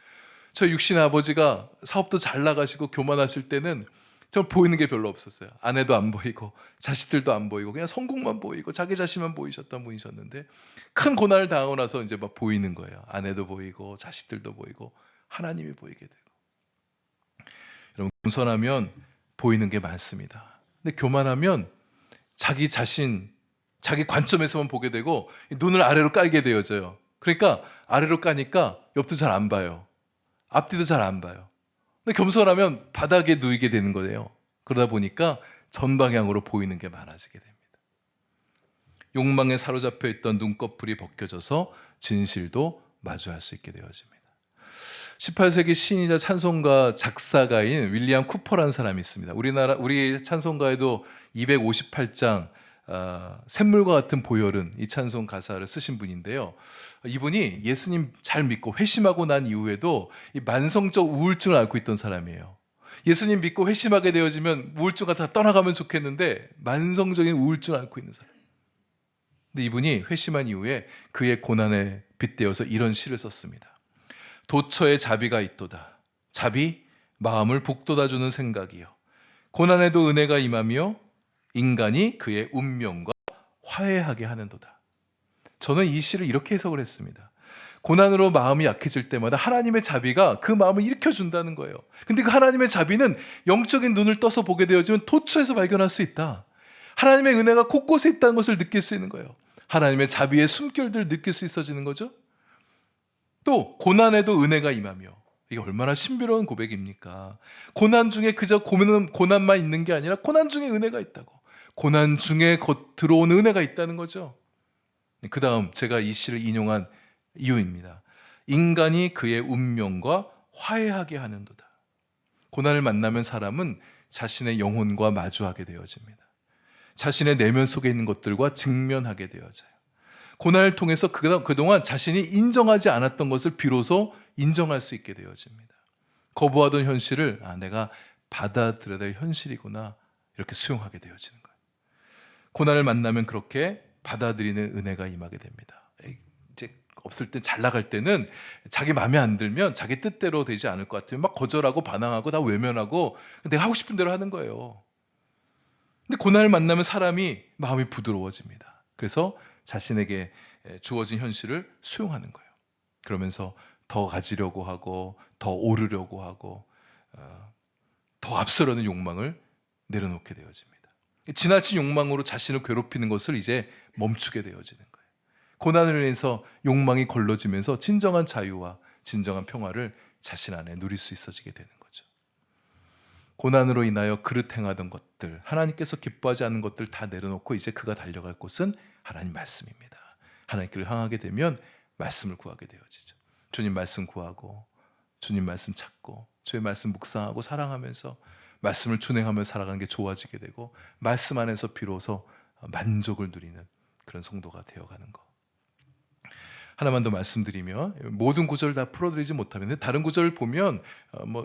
저희 육신 아버지가 사업도 잘 나가시고 교만하실 때는 정말 보이는 게 별로 없었어요. 아내도 안 보이고 자식들도 안 보이고 그냥 성공만 보이고 자기 자신만 보이셨던 분이셨는데 큰 고난을 당하고 나서 이제 막 보이는 거예요. 아내도 보이고 자식들도 보이고 하나님이 보이게 되고. 여러분 겸손하면 보이는 게 많습니다. 근데 교만하면 자기 자신, 자기 관점에서만 보게 되고 눈을 아래로 깔게 되어져요. 그러니까 아래로 까니까 옆도 잘 안 봐요. 앞뒤도 잘 안 봐요. 근데 겸손하면 바닥에 누이게 되는 거예요. 그러다 보니까 전방향으로 보이는 게 많아지게 됩니다. 욕망에 사로잡혀 있던 눈꺼풀이 벗겨져서 진실도 마주할 수 있게 되어집니다. 18세기 시인이자 찬송가 작사가인 윌리엄 쿠퍼라는 사람이 있습니다. 우리 찬송가에도 258장 샘물과 같은 보혈은 이 찬송 가사를 쓰신 분인데요. 이분이 예수님 잘 믿고 회심하고 난 이후에도 이 만성적 우울증을 앓고 있던 사람이에요. 예수님 믿고 회심하게 되어지면 우울증가 다 떠나가면 좋겠는데 만성적인 우울증을 앓고 있는 사람. 근데 이분이 회심한 이후에 그의 고난에 빗대어서 이런 시를 썼습니다. 도처에 자비가 있도다. 자비 마음을 북돋아주는 생각이요. 고난에도 은혜가 임하며 인간이 그의 운명과 화해하게 하는도다. 저는 이 시를 이렇게 해석을 했습니다. 고난으로 마음이 약해질 때마다 하나님의 자비가 그 마음을 일으켜준다는 거예요. 근데 그 하나님의 자비는 영적인 눈을 떠서 보게 되어지면 도처에서 발견할 수 있다. 하나님의 은혜가 곳곳에 있다는 것을 느낄 수 있는 거예요. 하나님의 자비의 숨결들을 느낄 수 있어지는 거죠. 또 고난에도 은혜가 임하며 이게 얼마나 신비로운 고백입니까? 고난 중에 그저 고난만 있는 게 아니라 고난 중에 은혜가 있다고. 고난 중에 들어오는 은혜가 있다는 거죠. 그 다음 제가 이 시를 인용한 이유입니다. 인간이 그의 운명과 화해하게 하는도다. 고난을 만나면 사람은 자신의 영혼과 마주하게 되어집니다. 자신의 내면 속에 있는 것들과 직면하게 되어져요. 고난을 통해서 그동안 자신이 인정하지 않았던 것을 비로소 인정할 수 있게 되어집니다. 거부하던 현실을 내가 받아들여야 될 현실이구나 이렇게 수용하게 되어지는 거예요. 고난을 만나면 그렇게 받아들이는 은혜가 임하게 됩니다. 이제 없을 때 잘 나갈 때는 자기 마음에 안 들면 자기 뜻대로 되지 않을 것 같으면 막 거절하고 반항하고 다 외면하고 내가 하고 싶은 대로 하는 거예요. 근데 고난을 만나면 사람이 마음이 부드러워집니다. 그래서 자신에게 주어진 현실을 수용하는 거예요. 그러면서 더 가지려고 하고 더 오르려고 하고 더 앞서려는 욕망을 내려놓게 되어집니다. 지나친 욕망으로 자신을 괴롭히는 것을 이제 멈추게 되어지는 거예요. 고난을 인해서 욕망이 걸러지면서 진정한 자유와 진정한 평화를 자신 안에 누릴 수 있어지게 되는 거죠. 고난으로 인하여 그릇 행하던 것들, 하나님께서 기뻐하지 않는 것들 다 내려놓고 이제 그가 달려갈 곳은 하나님 말씀입니다. 하나님께를 향하게 되면 말씀을 구하게 되어지죠. 주님 말씀 구하고 주님 말씀 찾고 주의 말씀 묵상하고 사랑하면서 말씀을 준행하며 살아가는 게 좋아지게 되고 말씀 안에서 비로소 만족을 누리는 그런 성도가 되어가는 것. 하나만 더 말씀드리며 모든 구절을 다 풀어드리지 못하면 다른 구절을 보면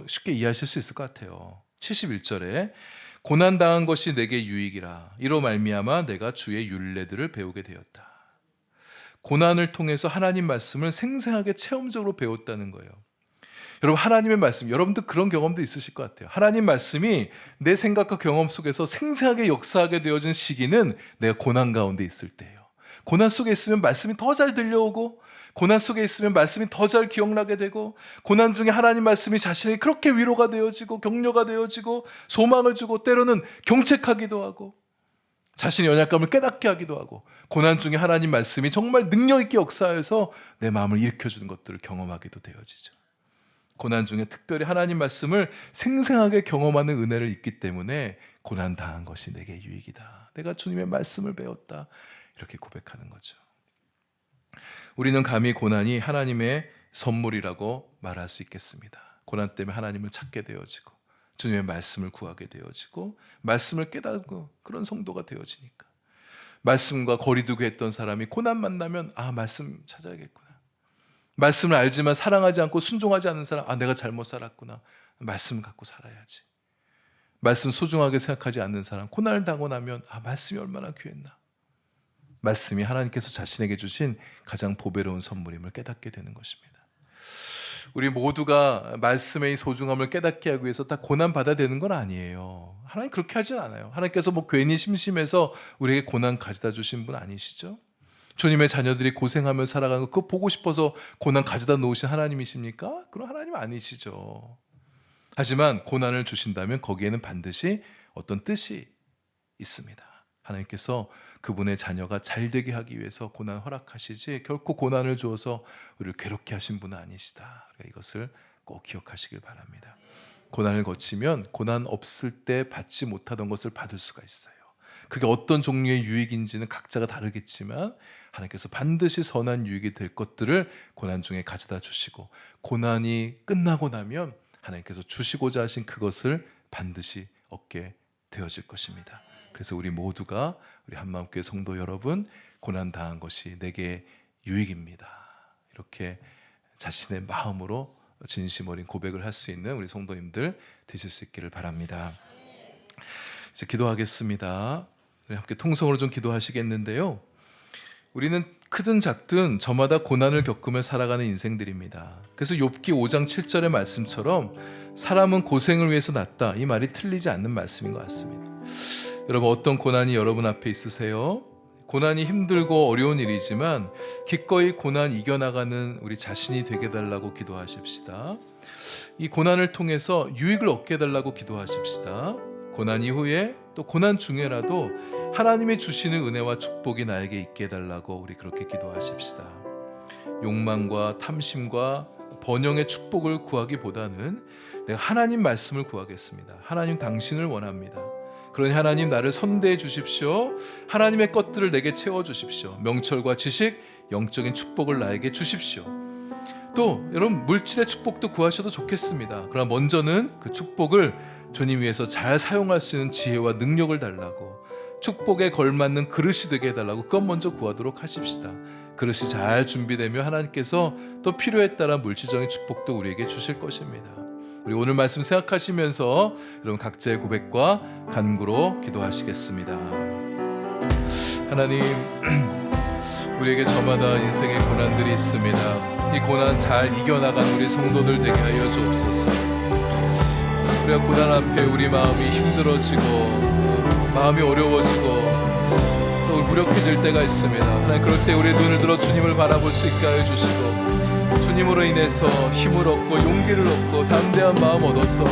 쉽게 이해하실 수 있을 것 같아요. 71절에 고난 당한 것이 내게 유익이라. 이로 말미암아 내가 주의 율례들을 배우게 되었다. 고난을 통해서 하나님 말씀을 생생하게 체험적으로 배웠다는 거예요. 여러분, 하나님의 말씀, 여러분도 그런 경험도 있으실 것 같아요. 하나님 말씀이 내 생각과 경험 속에서 생생하게 역사하게 되어진 시기는 내가 고난 가운데 있을 때예요. 고난 속에 있으면 말씀이 더 잘 들려오고, 고난 속에 있으면 말씀이 더 잘 기억나게 되고, 고난 중에 하나님 말씀이 자신이 그렇게 위로가 되어지고 격려가 되어지고 소망을 주고 때로는 경책하기도 하고 자신의 연약감을 깨닫게 하기도 하고, 고난 중에 하나님 말씀이 정말 능력 있게 역사해서 내 마음을 일으켜주는 것들을 경험하기도 되어지죠. 고난 중에 특별히 하나님 말씀을 생생하게 경험하는 은혜를 입기 때문에 고난 당한 것이 내게 유익이다. 내가 주님의 말씀을 배웠다. 이렇게 고백하는 거죠. 우리는 감히 고난이 하나님의 선물이라고 말할 수 있겠습니다. 고난 때문에 하나님을 찾게 되어지고 주님의 말씀을 구하게 되어지고 말씀을 깨닫고 그런 성도가 되어지니까. 말씀과 거리 두고 했던 사람이 고난 만나면 말씀 찾아야겠구나. 말씀을 알지만 사랑하지 않고 순종하지 않는 사람, 내가 잘못 살았구나. 말씀을 갖고 살아야지. 말씀 소중하게 생각하지 않는 사람, 고난을 당하고 나면 말씀이 얼마나 귀했나. 말씀이 하나님께서 자신에게 주신 가장 보배로운 선물임을 깨닫게 되는 것입니다. 우리 모두가 말씀의 소중함을 깨닫게 하기 위해서 다 고난받아야 되는 건 아니에요. 하나님 그렇게 하진 않아요. 하나님께서 괜히 심심해서 우리에게 고난 가져다 주신 분 아니시죠? 주님의 자녀들이 고생하며 살아가는 거 그거 보고 싶어서 고난 가져다 놓으신 하나님이십니까? 그런 하나님 아니시죠. 하지만 고난을 주신다면 거기에는 반드시 어떤 뜻이 있습니다. 하나님께서 그분의 자녀가 잘되게 하기 위해서 고난 허락하시지 결코 고난을 주어서 우리를 괴롭게 하신 분은 아니시다. 이것을 꼭 기억하시길 바랍니다. 고난을 거치면 고난 없을 때 받지 못하던 것을 받을 수가 있어요. 그게 어떤 종류의 유익인지는 각자가 다르겠지만 하나님께서 반드시 선한 유익이 될 것들을 고난 중에 가져다 주시고, 고난이 끝나고 나면 하나님께서 주시고자 하신 그것을 반드시 얻게 되어질 것입니다. 그래서 우리 모두가, 우리 한마음교회 성도 여러분, 고난 당한 것이 내게 유익입니다. 이렇게 자신의 마음으로 진심 어린 고백을 할 수 있는 우리 성도님들 되실 수 있기를 바랍니다. 이제 기도하겠습니다. 우리 함께 통성으로 좀 기도하시겠는데요. 우리는 크든 작든 저마다 고난을 겪으며 살아가는 인생들입니다. 그래서 욥기 5장 7절의 말씀처럼 사람은 고생을 위해서 났다, 이 말이 틀리지 않는 말씀인 것 같습니다. 여러분, 어떤 고난이 여러분 앞에 있으세요? 고난이 힘들고 어려운 일이지만 기꺼이 고난 이겨나가는 우리 자신이 되게 달라고 기도하십시다. 이 고난을 통해서 유익을 얻게 달라고 기도하십시다. 고난 이후에 또 고난 중에라도 하나님이 주시는 은혜와 축복이 나에게 있게 해달라고 우리 그렇게 기도하십시다. 욕망과 탐심과 번영의 축복을 구하기보다는 내가 하나님 말씀을 구하겠습니다. 하나님 당신을 원합니다. 그러니 하나님 나를 선대해 주십시오. 하나님의 것들을 내게 채워주십시오. 명철과 지식, 영적인 축복을 나에게 주십시오. 또 여러분, 물질의 축복도 구하셔도 좋겠습니다. 그러나 먼저는 그 축복을 주님 위해서 잘 사용할 수 있는 지혜와 능력을 달라고, 축복에 걸맞는 그릇이 되게 해달라고 그것 먼저 구하도록 하십시다. 그릇이 잘 준비되면 하나님께서 또 필요에 따라 물질적인 축복도 우리에게 주실 것입니다. 우리 오늘 말씀 생각하시면서 여러분 각자의 고백과 간구로 기도하시겠습니다. 하나님, 우리에게 저마다 인생의 고난들이 있습니다. 이 고난 잘 이겨나간 우리 성도들 되게 하여 주옵소서. 우리가 고난 앞에 우리 마음이 힘들어지고 마음이 어려워지고 또 무력해질 때가 있습니다. 하나님, 그럴 때 우리의 눈을 들어 주님을 바라볼 수 있게 하여 주시고, 주님으로 인해서 힘을 얻고 용기를 얻고 담대한 마음 얻어서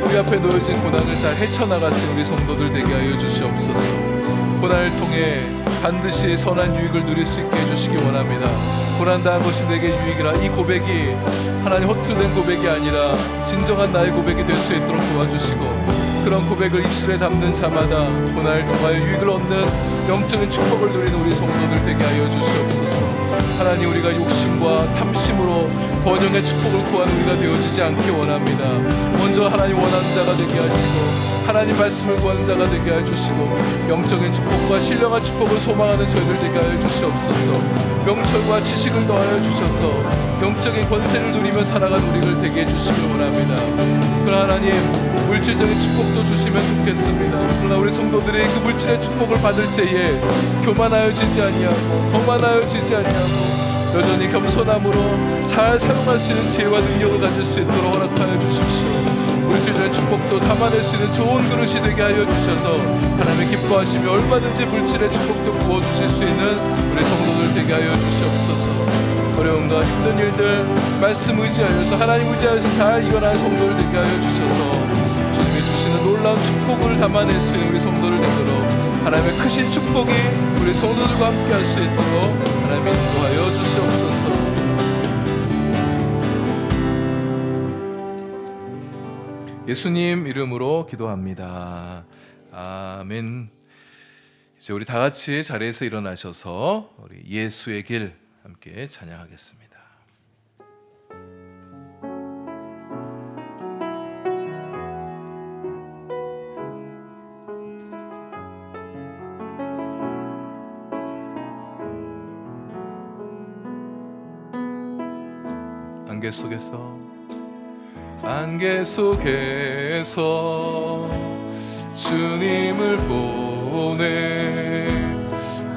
우리 앞에 놓여진 고난을 잘 헤쳐나갈 수 있는 우리 성도들 되게 하여 주시옵소서. 고난을 통해 반드시 선한 유익을 누릴 수 있게 해주시기 원합니다. 고난 당한 것이 내게 유익이라, 이 고백이 하나님 허투루된 고백이 아니라 진정한 나의 고백이 될 수 있도록 도와주시고, 그런 고백을 입술에 담는 자마다 고난을 통하여 유익을 얻는 영적인 축복을 누리는 우리 성도들 되게 하여 주시옵소서. 하나님, 우리가 욕심과 탐심으로 번영의 축복을 구하는 우리가 되어지지 않기 원합니다. 먼저 하나님 원하는 자가 되게 하시고 하나님 말씀을 구하는 자가 되게 해주시고 영적인 축복과 신령한 축복을 소망하는 저희들 되게 하여 주시옵소서. 명철과 지식을 더하여 주셔서 영적인 권세를 누리며 살아가는 우리를 되게 해주시길 원합니다. 그러나 하나님, 물질적인 축복도 주시면 좋겠습니다. 그러나 우리 성도들이 그 물질의 축복을 받을 때에 교만하여지지 아니하고 거만하여지지 아니하고 여전히 겸손함으로 잘 사용할 수 있는 지혜와 능력을 가질 수 있도록 허락하여 주십시오. 물질적인 축복도 담아낼 수 있는 좋은 그릇이 되게 하여 주셔서 하나님의 기뻐하시며 얼마든지 물질의 축복도 부어주실 수 있는 우리 성도들 되게 하여 주시옵소서. 어려움과 힘든 일들 말씀 의지하여서 하나님 의지하여서 잘 이겨나갈 성도를 되게 하여 주셔서 주님이 주시는 놀라운 축복을 담아낼 수 있는 우리 성도를 되도록 하나님의 크신 축복이 우리 성도들과 함께 할 수 있도록 하나님 인도하여 주시옵소서. 예수님 이름으로 기도합니다. 아멘. 이제 우리 다 같이 자리에서 일어나셔서 우리 예수의 길 함께 찬양하겠습니다. 안개 속에서 주님을 보내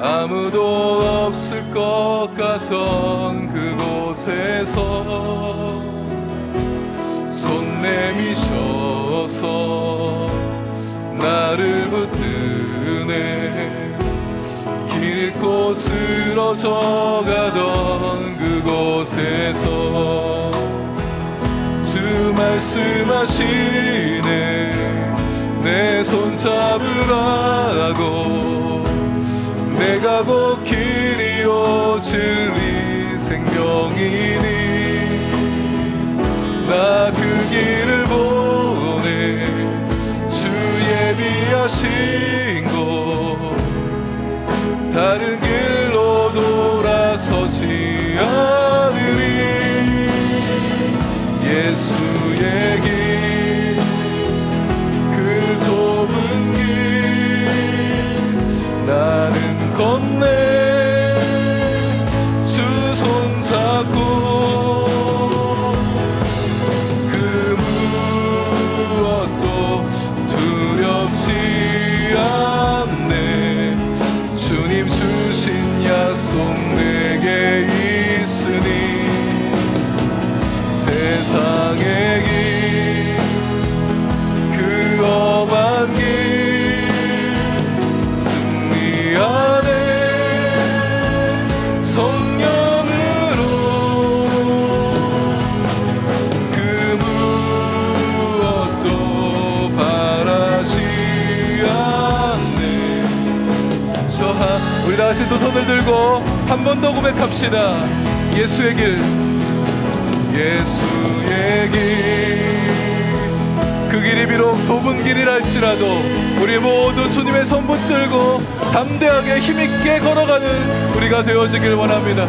아무도 없을 것 같던 그곳에서 손 내미셔서 나를 붙드네 길 잃고 쓰러져가던 그곳에서 주 말씀하시네 내 손 잡으라고 내가 곧 길이요 진리 생명이니 나 그 길을 보내 주 예비하신 곳 다른 길로 돌아서지 않으리 예수의 길 그 좁은 길 나는 건네 주 손 잡고 그 무엇도 두렵지 않네 주님 주신 약속 내게 있으니 세상의 길 그 험한 길 승리하네 성령으로 그 무엇도 바라지 않네 우리 다같이 또 손을 들고 한 번 더 고백합시다. 예수의 길 예수의 길 그 길이 비록 좁은 길이라 할지라도 우리 모두 주님의 손 붙들고 담대하게 힘있게 걸어가는 우리가 되어지길 원합니다.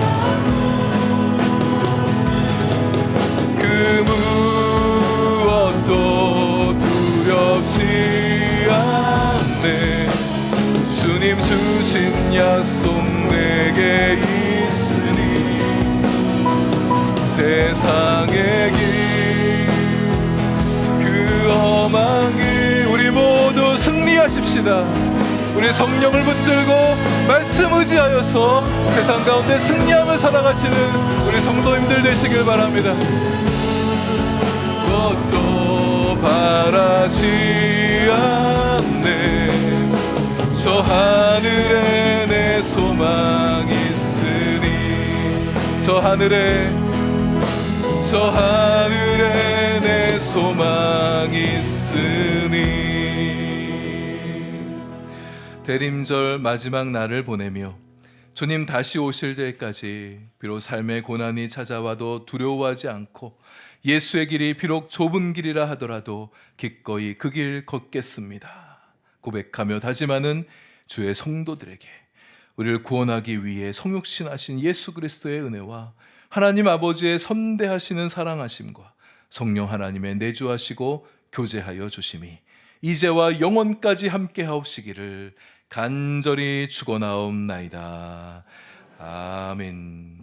그 무엇도 두렵지 않네 주님 주신 약속 내게 있으니 세상의 길 그 험한 길 우리 모두 승리하십시다. 우리 성령을 붙들고 말씀 의지하여서 세상 가운데 승리하며 살아가시는 우리 성도님들 되시길 바랍니다. 무엇도 바라지 않네 저 하늘에 내 소망이 있으니 저 하늘에 내 소망이 있으니 대림절 마지막 날을 보내며 주님 다시 오실 때까지 비록 삶의 고난이 찾아와도 두려워하지 않고 예수의 길이 비록 좁은 길이라 하더라도 기꺼이 그 길 걷겠습니다 고백하며 다짐하는 주의 성도들에게 우리를 구원하기 위해 성육신하신 예수 그리스도의 은혜와 하나님 아버지의 선대하시는 사랑하심과 성령 하나님의 내주하시고 교제하여 주심이 이제와 영원까지 함께 하옵시기를 간절히 축원하옵나이다. 아멘.